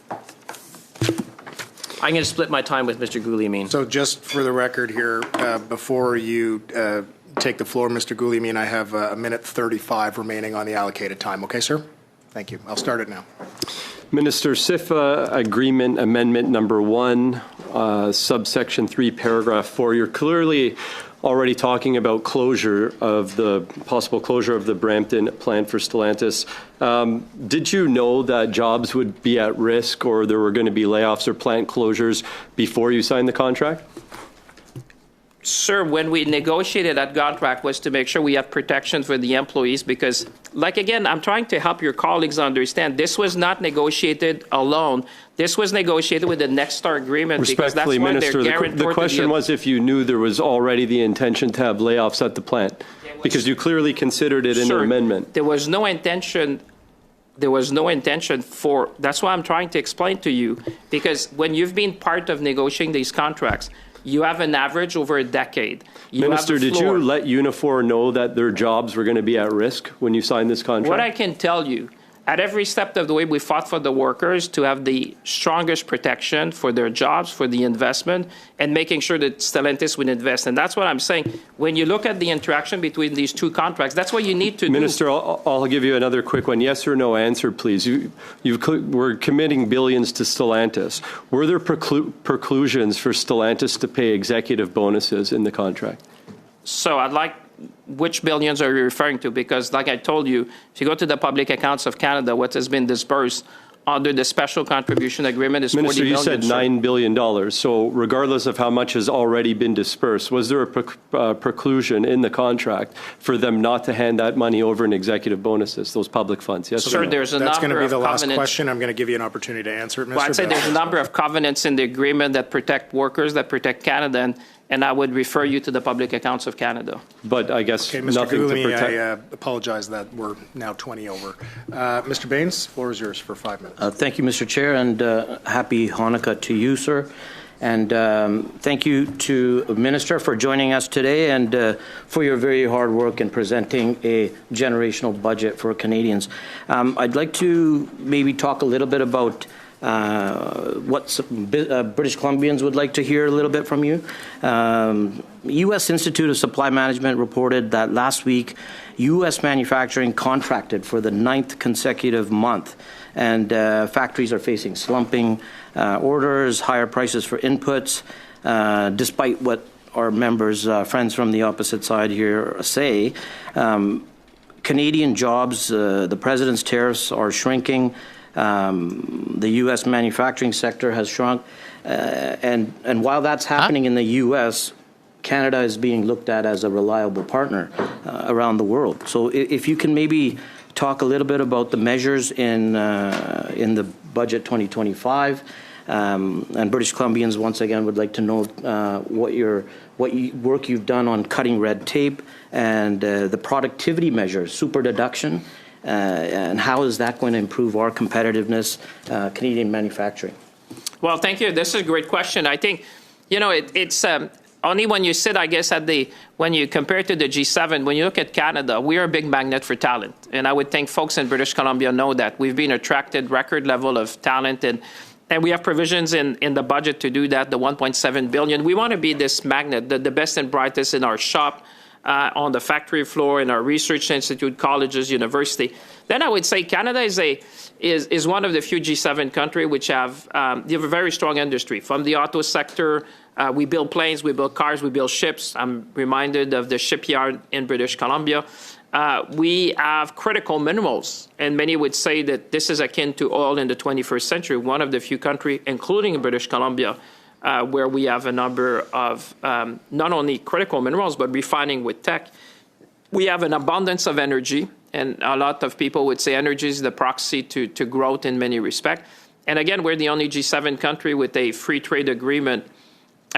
I'm going to split my time with Mr. Guglielmin. So just for the record here, before you take the floor, Mr. Guglielmin, I have a minute 35 remaining on the allocated time. Okay, sir? Thank you. I'll start it now. Minister, CIFA Agreement Amendment Number 1, subsection 3, paragraph 4. You're clearly already talking about possible closure of the Brampton plant for Stellantis. Did you know that jobs would be at risk or there were going to be layoffs or plant closures before you signed the contract? Sir, when we negotiated that contract was to make sure we have protection for the employees because, like, again, I'm trying to help your colleagues understand this was not negotiated alone. This was negotiated with the Next Star agreement. Respectfully, because that's Minister, the question was if you knew there was already the intention to have layoffs at the plant, because you clearly considered it in an amendment. There was no intention. There was no intention for, that's why I'm trying to explain to you, because when you've been part of negotiating these contracts, you have an average over a decade. Minister, did you let Unifor know that their jobs were going to be at risk when you signed this contract? What I can tell you, at every step of the way, we fought for the workers to have the strongest protection for their jobs, for the investment, and making sure that Stellantis would invest. And that's what I'm saying. When you look at the interaction between these two contracts, that's what you need to do. Minister, I'll give you another quick one. Yes or no answer, please. We're committing billions to Stellantis. Were there preclusions for Stellantis to pay executive bonuses in the contract? So I'd like, which billions are you referring to? Because like I told you, if you go to the public accounts of Canada, what has been disbursed under the special contribution agreement is Minister, $40 billion. you said $9 billion. So regardless of how much has already been dispersed, was there a preclusion in the contract for them not to hand that money over in executive bonuses, those public funds? Yes, sir, or no? there's a That's going to number be the of last covenants. question. I'm going to give you an opportunity to answer it, Mr. Well, I'd say there's a number of covenants in the agreement that protect workers, that protect Canada, and I would refer you to the public accounts of Canada. But I guess Okay, Mr. nothing to Guglielmin, protect. I apologize that we're now 20 over. Mr. Baines, the floor is yours for 5 minutes. Thank you, Mr. Chair, and happy Hanukkah to you, sir. And thank you to Minister for joining us today and for your very hard work in presenting a generational budget for Canadians. I'd like to maybe talk a little bit about what British Columbians would like to hear a little bit from you. U.S. Institute of Supply Management reported that last week, U.S. manufacturing contracted for the 9th consecutive month, and factories are facing slumping orders, higher prices for inputs, despite what our members, friends from the opposite side here say. Canadian jobs, the president's tariffs are shrinking. The U.S. manufacturing sector has shrunk. And while that's happening in the U.S., Canada is being looked at as a reliable partner around the world. So if you can maybe talk a little bit about the measures in the budget 2025, and British Columbians once again would like to know what work you've done on cutting red tape and the productivity measures, super deduction, and how is that going to improve our competitiveness, Canadian manufacturing? Well, thank you. This is a great question. I think, it's only when you sit, I guess, when you compare it to the G7, when you look at Canada, we are a big magnet for talent. And I would think folks in British Columbia know that. We've been attracted record level of talent, and we have provisions in the budget to do that, the $1.7 billion. We want to be this magnet, the best and brightest in our shop, on the factory floor, in our research institute, colleges, university. Then I would say Canada is one of the few G7 countries which have a very strong industry. From the auto sector, we build planes, we build cars, we build ships. I'm reminded of the shipyard in British Columbia. We have critical minerals, and many would say that this is akin to oil in the 21st century, one of the few countries, including British Columbia, where we have a number of not only critical minerals, but refining with tech. We have an abundance of energy, and a lot of people would say energy is the proxy to growth in many respects. And again, we're the only G7 country with a free trade agreement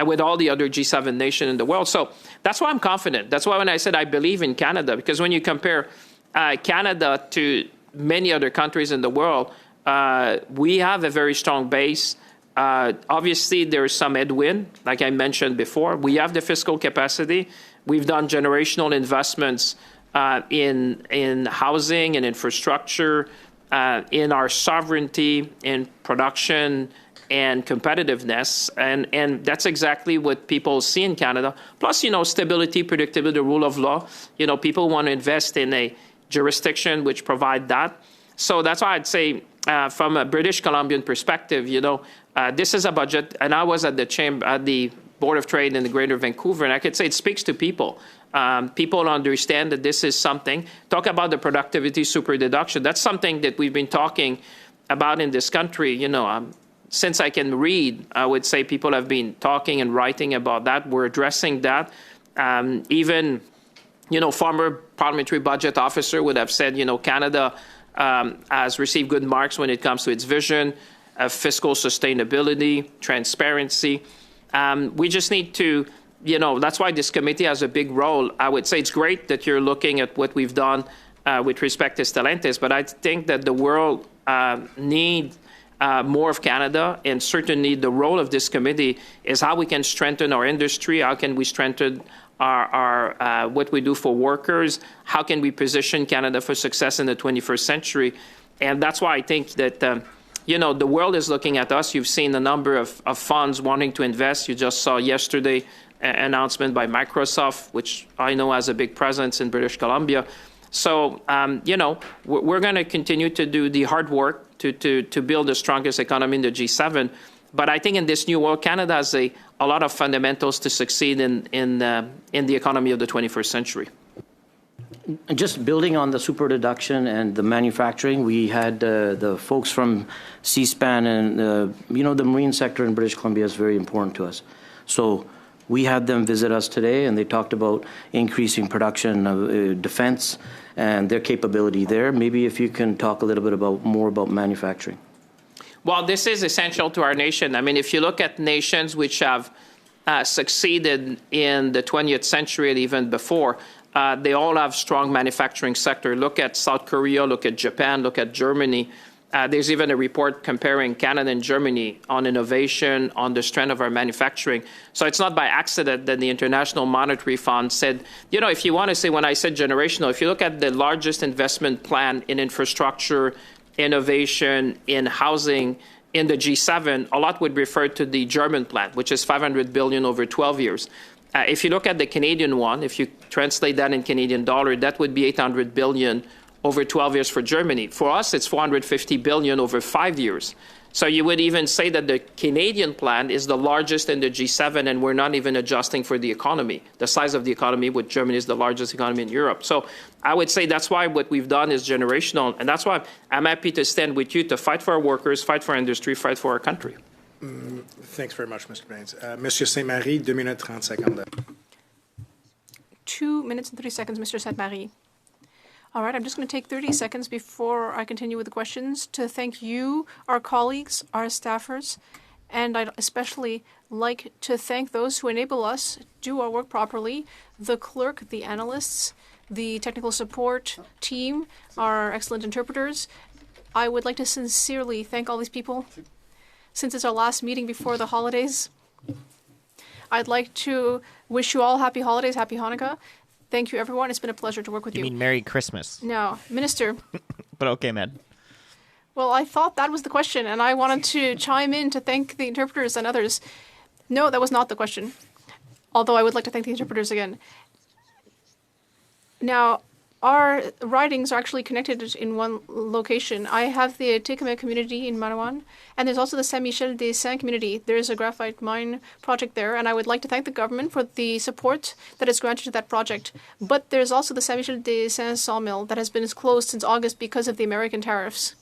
with all the other G7 nations in the world. So that's why I'm confident. That's why when I said I believe in Canada, because when you compare Canada to many other countries in the world, we have a very strong base. Obviously, there's some headwind, like I mentioned before. We have the fiscal capacity. We've done generational investments in housing and infrastructure, in our sovereignty, in production and competitiveness. And that's exactly what people see in Canada. Plus, stability, predictability, the rule of law. People want to invest in a jurisdiction which provide that. So that's why I'd say from a British Columbian perspective, this is a budget, and I was at the Board of Trade in the Greater Vancouver, and I could say it speaks to people. People understand that this is something. Talk about the productivity super deduction. That's something that we've been talking about in this country. Since I can read, I would say people have been talking and writing about that. We're addressing that. Even, former parliamentary budget officer would have said, Canada has received good marks when it comes to its vision, fiscal sustainability, transparency. We just need to, that's why this committee has a big role. I would say it's great that you're looking at what we've done with respect to Stellantis, but I think that the world needs more of Canada, and certainly the role of this committee is how we can strengthen our industry, how can we strengthen our what we do for workers, how can we position Canada for success in the 21st century. And that's why I think that, the world is looking at us. You've seen a number of funds wanting to invest. You just saw yesterday an announcement by Microsoft, which I know has a big presence in British Columbia. So, we're going to continue to do the hard work to build the strongest economy in the G7. But I think in this new world, Canada has a lot of fundamentals to succeed in the economy of the 21st century. Just building on the super deduction and the manufacturing, we had the folks from C-SPAN and, the marine sector in British Columbia is very important to us. So we had them visit us today, and they talked about increasing production of defense and their capability there. Maybe if you can talk a little bit more about manufacturing. Well, this is essential to our nation. I mean, if you look at nations which have succeeded in the 20th century and even before, they all have strong manufacturing sector. Look at South Korea, look at Japan, look at Germany. There's even a report comparing Canada and Germany on innovation, on the strength of our manufacturing. So it's not by accident that the International Monetary Fund said, if you want to say, when I said generational, if you look at the largest investment plan in infrastructure, innovation, in housing, in the G7, a lot would refer to the German plan, which is $500 billion over 12 years. If you look at the Canadian one, if you translate that in Canadian dollar, that would be $800 billion over 12 years for Germany. For us, it's $450 billion over 5 years. So you would even say that the Canadian plan is the largest in the G7, and we're not even adjusting for the economy, the size of the economy, with Germany is the largest economy in Europe. So I would say that's why what we've done is generational, and that's why I'm happy to stand with you to fight for our workers, fight for our industry, fight for our country. Thanks very much, Mr. Baines. Monsieur Saint-Marie, 2 minutes 30 secondes. 2 minutes and 30 seconds, Mr. Saint-Marie. All right, I'm just going to take 30 seconds before I continue with the questions to thank you, our colleagues, our staffers, and I'd especially like to thank those who enable us do our work properly, the clerk, the analysts, the technical support team, our excellent interpreters. I would like to sincerely thank all these people. Since it's our last meeting before the holidays, I'd like to Wish you all happy holidays, happy Hanukkah. Thank you, everyone. It's been a pleasure to work with you. You mean Merry Christmas? No, Minister. But okay, man. Well, I thought that was the question, and I wanted to chime in to thank the interpreters and others. No, that was not the question. Although I would like to thank the interpreters again. Now, our ridings are actually connected in one location. I have the Tekame community in Manawan, and there's also the Saint-Michel-des-Saints community. There's a graphite mine project there, and I would like to thank the government for the support that is granted to that project. But there's also the Saint-Michel-des-Saints sawmill that has been closed since August because of the American tariffs.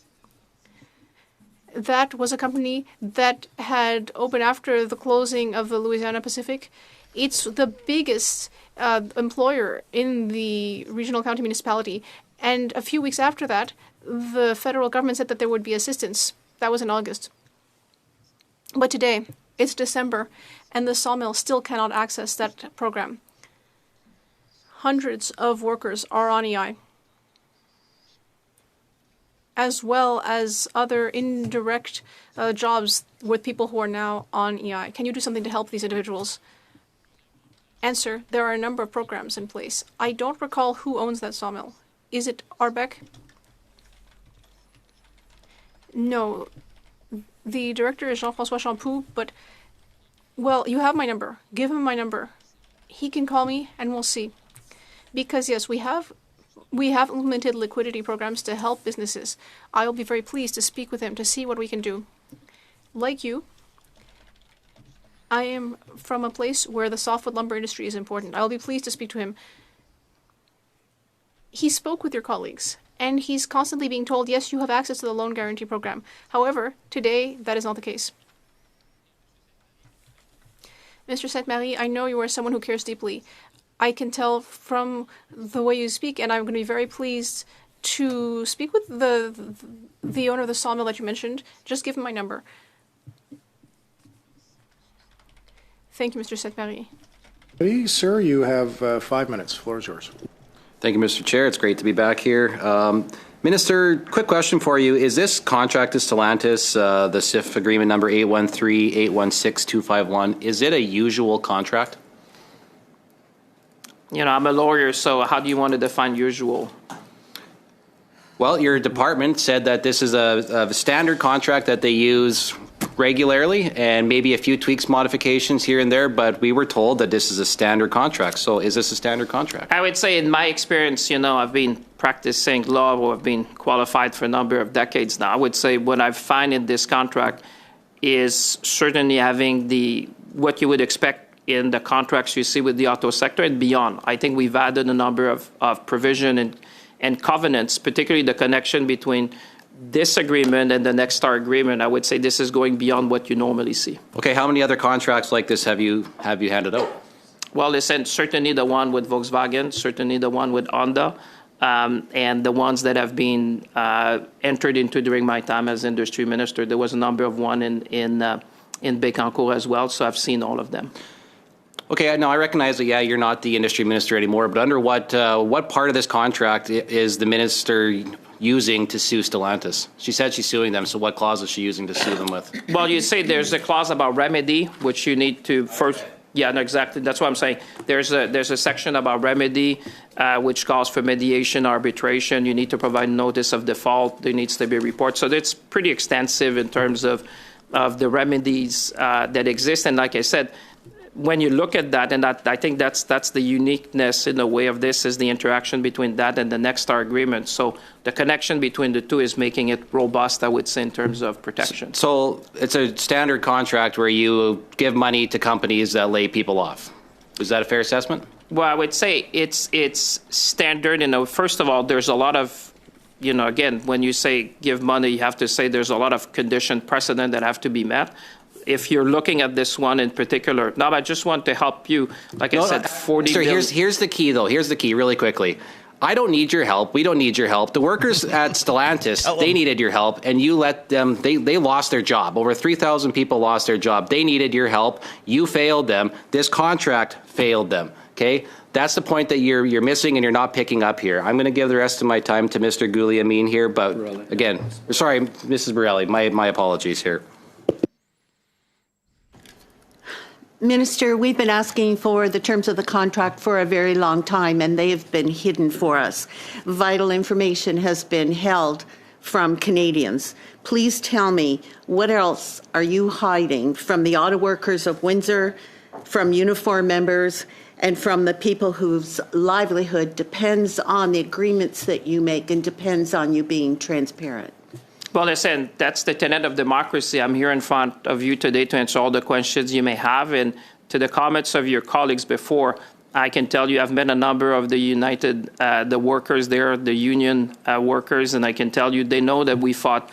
That was a company that had opened after the closing of the Louisiana Pacific. It's the biggest employer in the regional county municipality. And a few weeks after that, the federal government said that there would be assistance. That was in August. But today, it's December, and the sawmill still cannot access that program. Hundreds of workers are on EI, as well as other indirect jobs with people who are now on EI. Can you do something to help these individuals? Answer, there are a number of programs in place. I don't recall who owns that sawmill. Is it Arbeck? No. The director is Jean-François Champoux, but, well, you have my number. Give him my number. He can call me, and we'll see. Because, yes, we have implemented liquidity programs to help businesses. I will be very pleased to speak with him to see what we can do. Like you, I am from a place where the softwood lumber industry is important. I will be pleased to speak to him. He spoke with your colleagues, and he's constantly being told, yes, you have access to the loan guarantee program. However, today, that is not the case. Mr. Sainte-Marie, I know you are someone who cares deeply. I can tell from the way you speak, and I'm going to be very pleased to speak with the owner of the sawmill that you mentioned. Just give him my number. Thank you, Mr. Sainte-Marie. Sir, you have 5 minutes. The floor is yours. Thank you, Mr. Chair. It's great to be back here. Minister, quick question for you. Is this contract to Stellantis, the SIF agreement number 813-816-251, is it a usual contract? You know, I'm a lawyer, so how do you want to define usual? Well, your department said that this is a standard contract that they use regularly and maybe a few tweaks, modifications here and there, but we were told that this is a standard contract. So is this a standard contract? I would say in my experience, you know, I've been practicing law or I've been qualified for a number of decades now. I would say what I find in this contract is certainly having what you would expect in the contracts you see with the auto sector and beyond. I think we've added a number of provision and covenants, particularly the connection between this agreement and the Next Star agreement. I would say this is going beyond what you normally see. Okay, how many other contracts like this have you handed out? Well, listen, certainly the one with Volkswagen, certainly the one with Honda, and the ones that have been entered into during my time as industry minister. There was a number of one in Bécancour as well, so I've seen all of them. Okay, now I recognize that, yeah, you're not the industry minister anymore, but under what part of this contract is the minister using to sue Stellantis? She said she's suing them, so what clause is she using to sue them with? Well, you say there's a clause about remedy, which you need to first. Yeah, no, exactly. That's what I'm saying. There's a section about remedy, which calls for mediation, arbitration. You need to provide notice of default. There needs to be a report. So it's pretty extensive in terms of the remedies that exist. And like I said, when you look at that, and I think that's the uniqueness in a way of this, is the interaction between that and the Next Star agreement. So the connection between the two is making it robust, I would say, in terms of protection. So it's a standard contract where you give money to companies that lay people off. Is that a fair assessment? Well, I would say it's standard. You know, first of all, there's a lot of, you know, again, when you say give money, you have to say there's a lot of condition precedent that have to be met. If you're looking at this one in particular, now I just want to help you. Like I said, 40 billion. Here's the key, though. Here's the key, really quickly. I don't need your help. We don't need your help. The workers at Stellantis, they needed your help, and you let them. They lost their job. Over 3,000 people lost their job. They needed your help. You failed them. This contract failed them. Okay, that's the point that you're missing and you're not picking up here. I'm going to give the rest of my time to Mr. Guglielmin here, but again, sorry, Mrs. Borelli, my apologies here. Minister, we've been asking for the terms of the contract for a very long time, and they have been hidden for us. Vital information has been held from Canadians. Please tell me, what else are you hiding from the auto workers of Windsor, from uniform members, and from the people whose livelihood depends on the agreements that you make and depends on you being transparent? Well, listen, that's the tenet of democracy. I'm here in front of you today to answer all the questions you may have. And to the comments of your colleagues before, I can tell you I've met a number of the United, the workers there, the union workers, and I can tell you they know that we fought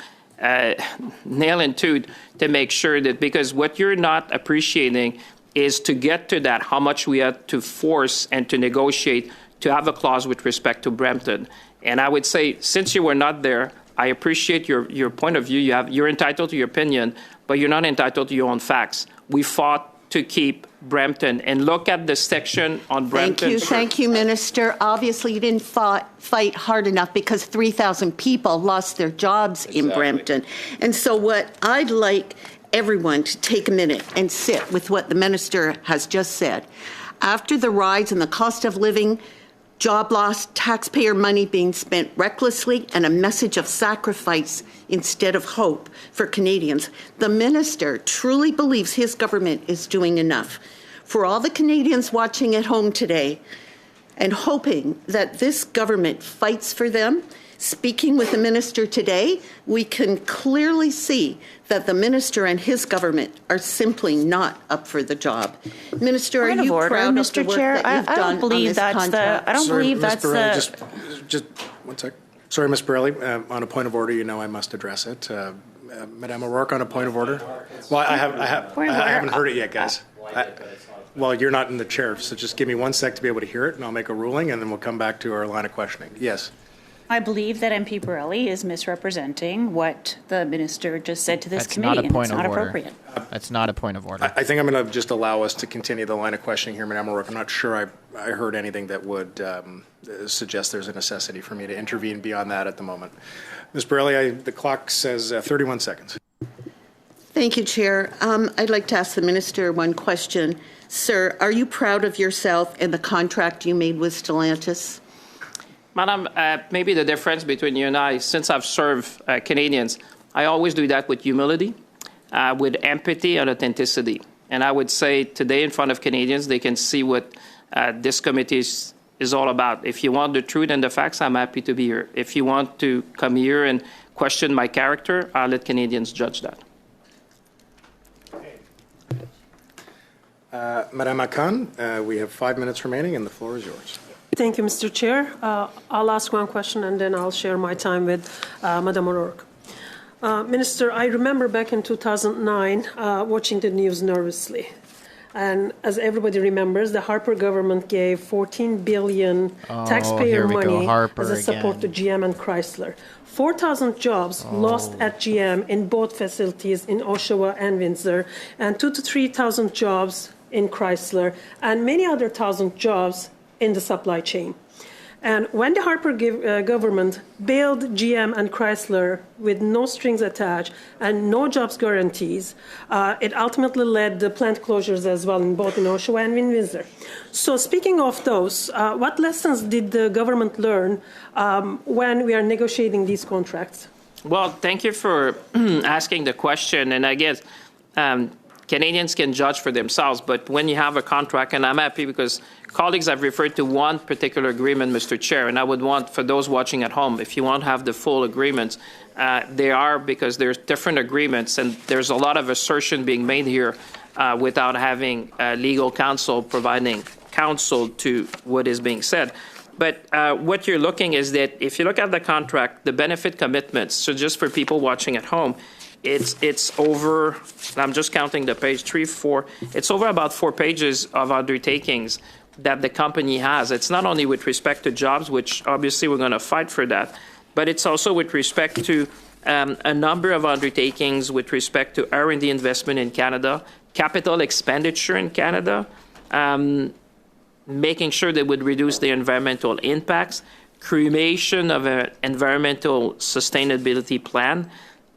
nail and tooth to make sure that, because what you're not appreciating is to get to that, how much we had to force and to negotiate to have a clause with respect to Brampton. And I would say, since you were not there, I appreciate your point of view. You're entitled to your opinion, but you're not entitled to your own facts. We fought to keep Brampton, and look at the section on Brampton. Thank you, Minister. Obviously, you didn't fight hard enough because 3,000 people lost their jobs in Brampton. And so what I'd like everyone to take a minute and sit with what the Minister has just said. After the rise in the cost of living, job loss, taxpayer money being spent recklessly, and a message of sacrifice instead of hope for Canadians, the Minister truly believes his government is doing enough. For all the Canadians watching at home today and hoping that this government fights for them, speaking with the Minister today, we can clearly see that the Minister and his government are simply not up for the job. Minister, are you proud of the work that you've done on this contract? I don't believe that's the... Just one sec. Sorry, Ms. Borelli, on a point of order, you know I must address it. Madame O'Rourke, on a point of order. Well, I haven't heard it yet, guys. Well, you're not in the chair, so just give me 1 sec to be able to hear it, and I'll make a ruling, and then we'll come back to our line of questioning. Yes. I believe that MP Borelli is misrepresenting what the minister just said to this committee. Not a point and of it's not order. appropriate. That's not a point of order. I think I'm going to just allow us to continue the line of questioning here, Madame O'Rourke. I'm not sure I heard anything that would suggest there's a necessity for me to intervene beyond that at the moment. Ms. Borelli, the clock says 31 seconds. Thank you, Chair. I'd like to ask the Minister one question. Sir, are you proud of yourself and the contract you made with Stellantis? Madam, maybe the difference between you and I, since I've served Canadians, I always do that with humility, with empathy and authenticity. And I would say today in front of Canadians, they can see what this committee is all about. If you want the truth and the facts, I'm happy to be here. If you want to come here and question my character, I'll let Canadians judge that. Madame Akan, we have 5 minutes remaining, and the floor is yours. Thank you, Mr. Chair. I'll ask one question and then I'll share my time with Madame O'Rourke. Minister, I remember back in 2009 watching the news nervously. And as everybody remembers, the Harper government gave $14 billion taxpayer money as a support to GM and Chrysler. 4,000 jobs lost at GM in both facilities in Oshawa and Windsor, and 2,000 to 3,000 jobs in Chrysler, and many other thousand jobs in the supply chain. And when the Harper government bailed GM and Chrysler with no strings attached and no jobs guarantees, it ultimately led to plant closures as well in both in Oshawa and in Windsor. So speaking of those, what lessons did the government learn when we are negotiating these contracts? Well, thank you for asking the question. And I guess Canadians can judge for themselves, but when you have a contract, and I'm happy because colleagues have referred to one particular agreement, Mr. Chair, and I would want, for those watching at home, if you want to have the full agreements, they are, because there's different agreements, and there's a lot of assertion being made here without having legal counsel providing counsel to what is being said. But what you're looking is that if you look at the contract, the benefit commitments, so just for people watching at home, it's over, I'm just counting the page, 3, 4, it's over about 4 pages of undertakings that the company has. It's not only with respect to jobs, which obviously we're going to fight for that, but it's also with respect to a number of undertakings with respect to R&D investment in Canada, capital expenditure in Canada, making sure they would reduce the environmental impacts, creation of an environmental sustainability plan,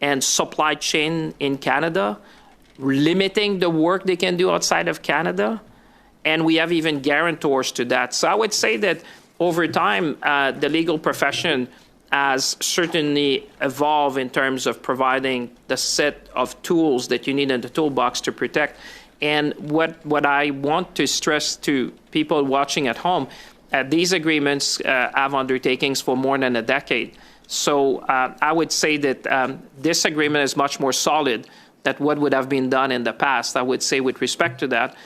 and supply chain in Canada, limiting the work they can do outside of Canada, and we have even guarantors to that. So I would say that over time, the legal profession has certainly evolved in terms of providing the set of tools that you need in the toolbox to protect. And what I want to stress to people watching at home, these agreements have undertakings for more than a decade. So I would say that this agreement is much more solid than what would have been done in the past, I would say, with respect to that,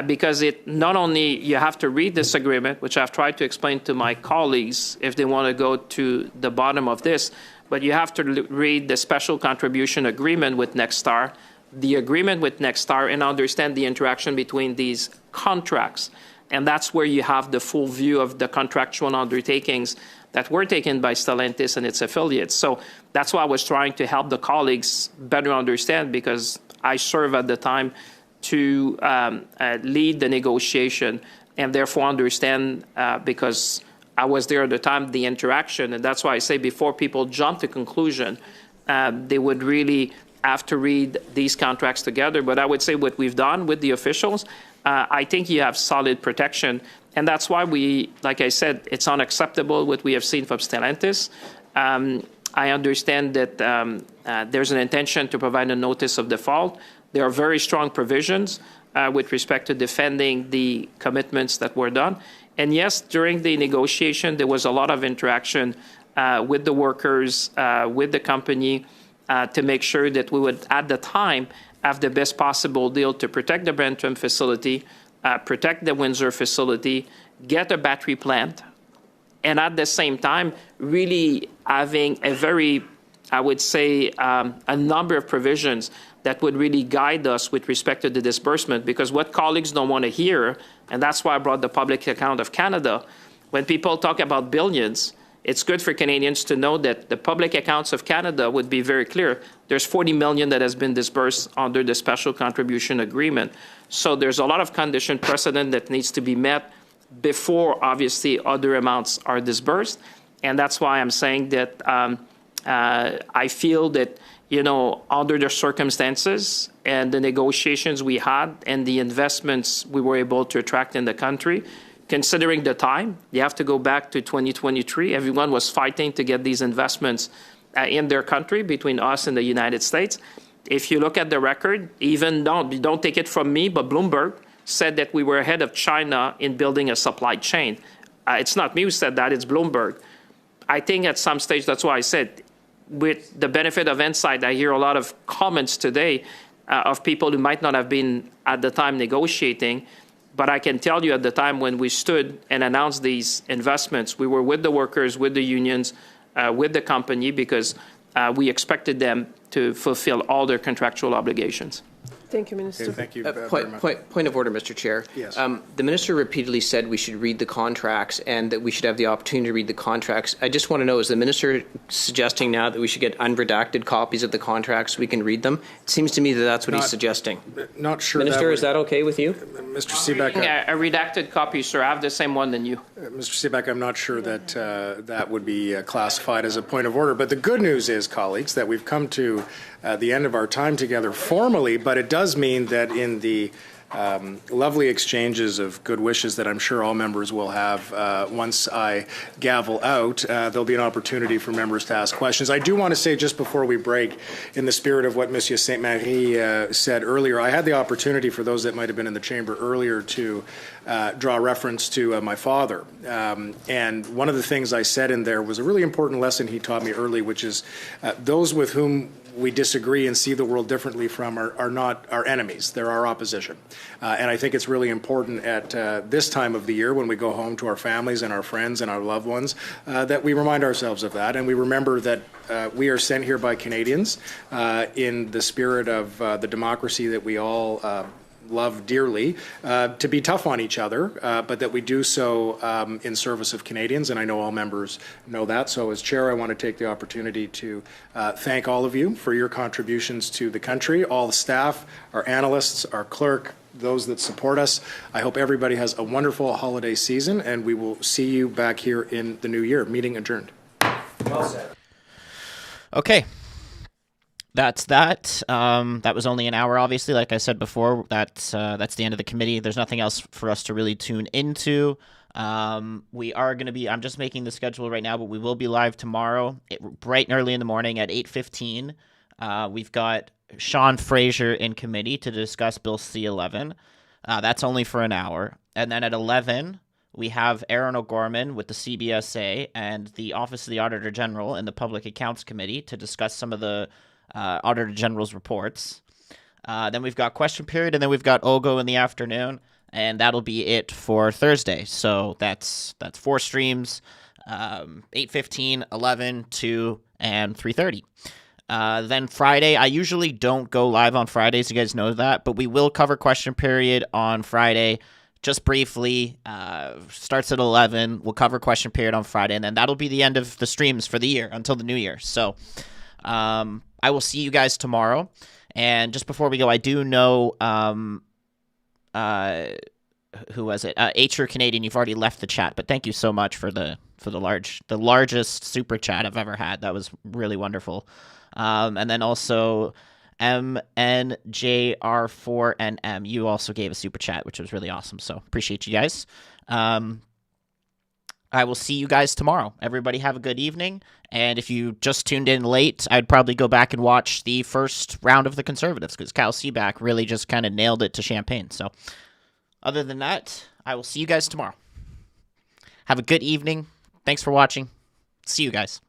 because it not only you have to read this agreement, which I've tried to explain to my colleagues if they want to go to the bottom of this, but you have to read the special contribution agreement with Nexstar, the agreement with Nexstar, and understand the interaction between these contracts. And that's where you have the full view of the contractual undertakings that were taken by Stellantis and its affiliates. So that's why I was trying to help the colleagues better understand, because I served at the time to lead the negotiation and therefore understand, because I was there at the time, the interaction. And that's why I say before people jump to conclusion, they would really have to read these contracts together. But I would say what we've done with the officials, I think you have solid protection. And that's why we, like I said, it's unacceptable what we have seen from Stellantis. I understand that there's an intention to provide a notice of default. There are very strong provisions with respect to defending the commitments that were done. And yes, during the negotiation, there was a lot of interaction with the workers, with the company, to make sure that we would, at the time, have the best possible deal to protect the Brampton facility, protect the Windsor facility, get a battery plant, and at the same time, really having a very, I would say, a number of provisions that would really guide us with respect to the disbursement. Because what colleagues don't want to hear, and that's why I brought the Public Account of Canada, when people talk about billions, it's good for Canadians to know that the Public Accounts of Canada would be very clear. There's 40 million that has been disbursed under the Special Contribution Agreement. So there's a lot of condition precedent that needs to be met before, obviously, other amounts are disbursed. And that's why I'm saying that I feel that, you know, under the circumstances and the negotiations we had and the investments we were able to attract in the country, considering the time, you have to go back to 2023. Everyone was fighting to get these investments in their country between us and the United States. If you look at the record, even don't take it from me, but Bloomberg said that we were ahead of China in building a supply chain. It's not me who said that, it's Bloomberg. I think at some stage, that's why I said, with the benefit of insight, I hear a lot of comments today of people who might not have been at the time negotiating. But I can tell you at the time when we stood and announced these investments, we were with the workers, with the unions, with the company, because we expected them to fulfill all their contractual obligations. Thank you, Minister. Okay, thank you very much. Point of order, Mr. Chair. Yes. The Minister repeatedly said we should read the contracts and that we should have the opportunity to read the contracts. I just want to know, is the Minister suggesting now that we should get unredacted copies of the contracts so we can read them? It seems to me that that's what he's suggesting. Not sure. Minister, is that okay with you? Mr. Seebeck, A redacted copy, sir. I have the same one than you. Mr. Seebeck, I'm not sure that that would be classified as a point of order. But the good news is, colleagues, that we've come to the end of our time together formally, but it does mean that in the lovely exchanges of good wishes that I'm sure all members will have once I gavel out, there'll be an opportunity for members to ask questions. I do want to say, just before we break, in the spirit of what Monsieur Sainte-Marie said earlier, I had the opportunity, for those that might have been in the chamber earlier, to draw reference to my father. And one of the things I said in there was a really important lesson he taught me early, which is those with whom we disagree and see the world differently from are not our enemies. They're our opposition. And I think it's really important at this time of the year, when we go home to our families and our friends and our loved ones, that we remind ourselves of that, and we remember that we are sent here by Canadians in the spirit of the democracy that we all love dearly, to be tough on each other, but that we do so in service of Canadians, and I know all members know that. So as chair, I want to take the opportunity to thank all of you for your contributions to the country, all the staff, our analysts, our clerk, those that support us. I hope everybody has a wonderful holiday season, and we will see you back here in the new year. Meeting adjourned. Okay. That's that. That was only an hour, obviously. Like I said before, that's the end of the committee. There's nothing else for us to really tune into. We are going to be, I'm just making the schedule right now, but we will be live tomorrow, bright and early in the morning at 8:15. We've got Sean Fraser in committee to discuss Bill C-11. That's only for an hour. And then at 11, we have Aaron O'Gorman with the CBSA and the Office of the Auditor General and the Public Accounts Committee to discuss some of the Auditor General's reports. Then we've got question period, and then we've got OGO in the afternoon, and that'll be it for Thursday. So that's 4 streams, 8:15, 11, 2, and 3:30. Then Friday, I usually don't go live on Fridays, you guys know that, but we will cover question period on Friday, just briefly. Starts at 11, we'll cover question period on Friday, and then that'll be the end of the streams for the year, until the new year. So, I will see you guys tomorrow, and just before we go, I do know, who was it? H, Canadian, you've already left the chat, but thank you so much for the largest super chat I've ever had. That was really wonderful. And then also MNJR4NM, you also gave a super chat, which was really awesome. So appreciate you guys. I will see you guys tomorrow. Everybody have a good evening. And if you just tuned in late, I'd probably go back and watch the first round of the Conservatives, because Kyle Seaback really just kind of nailed it to Champagne. So other than that, I will see you guys tomorrow. Have a good evening. Thanks for watching. See you guys.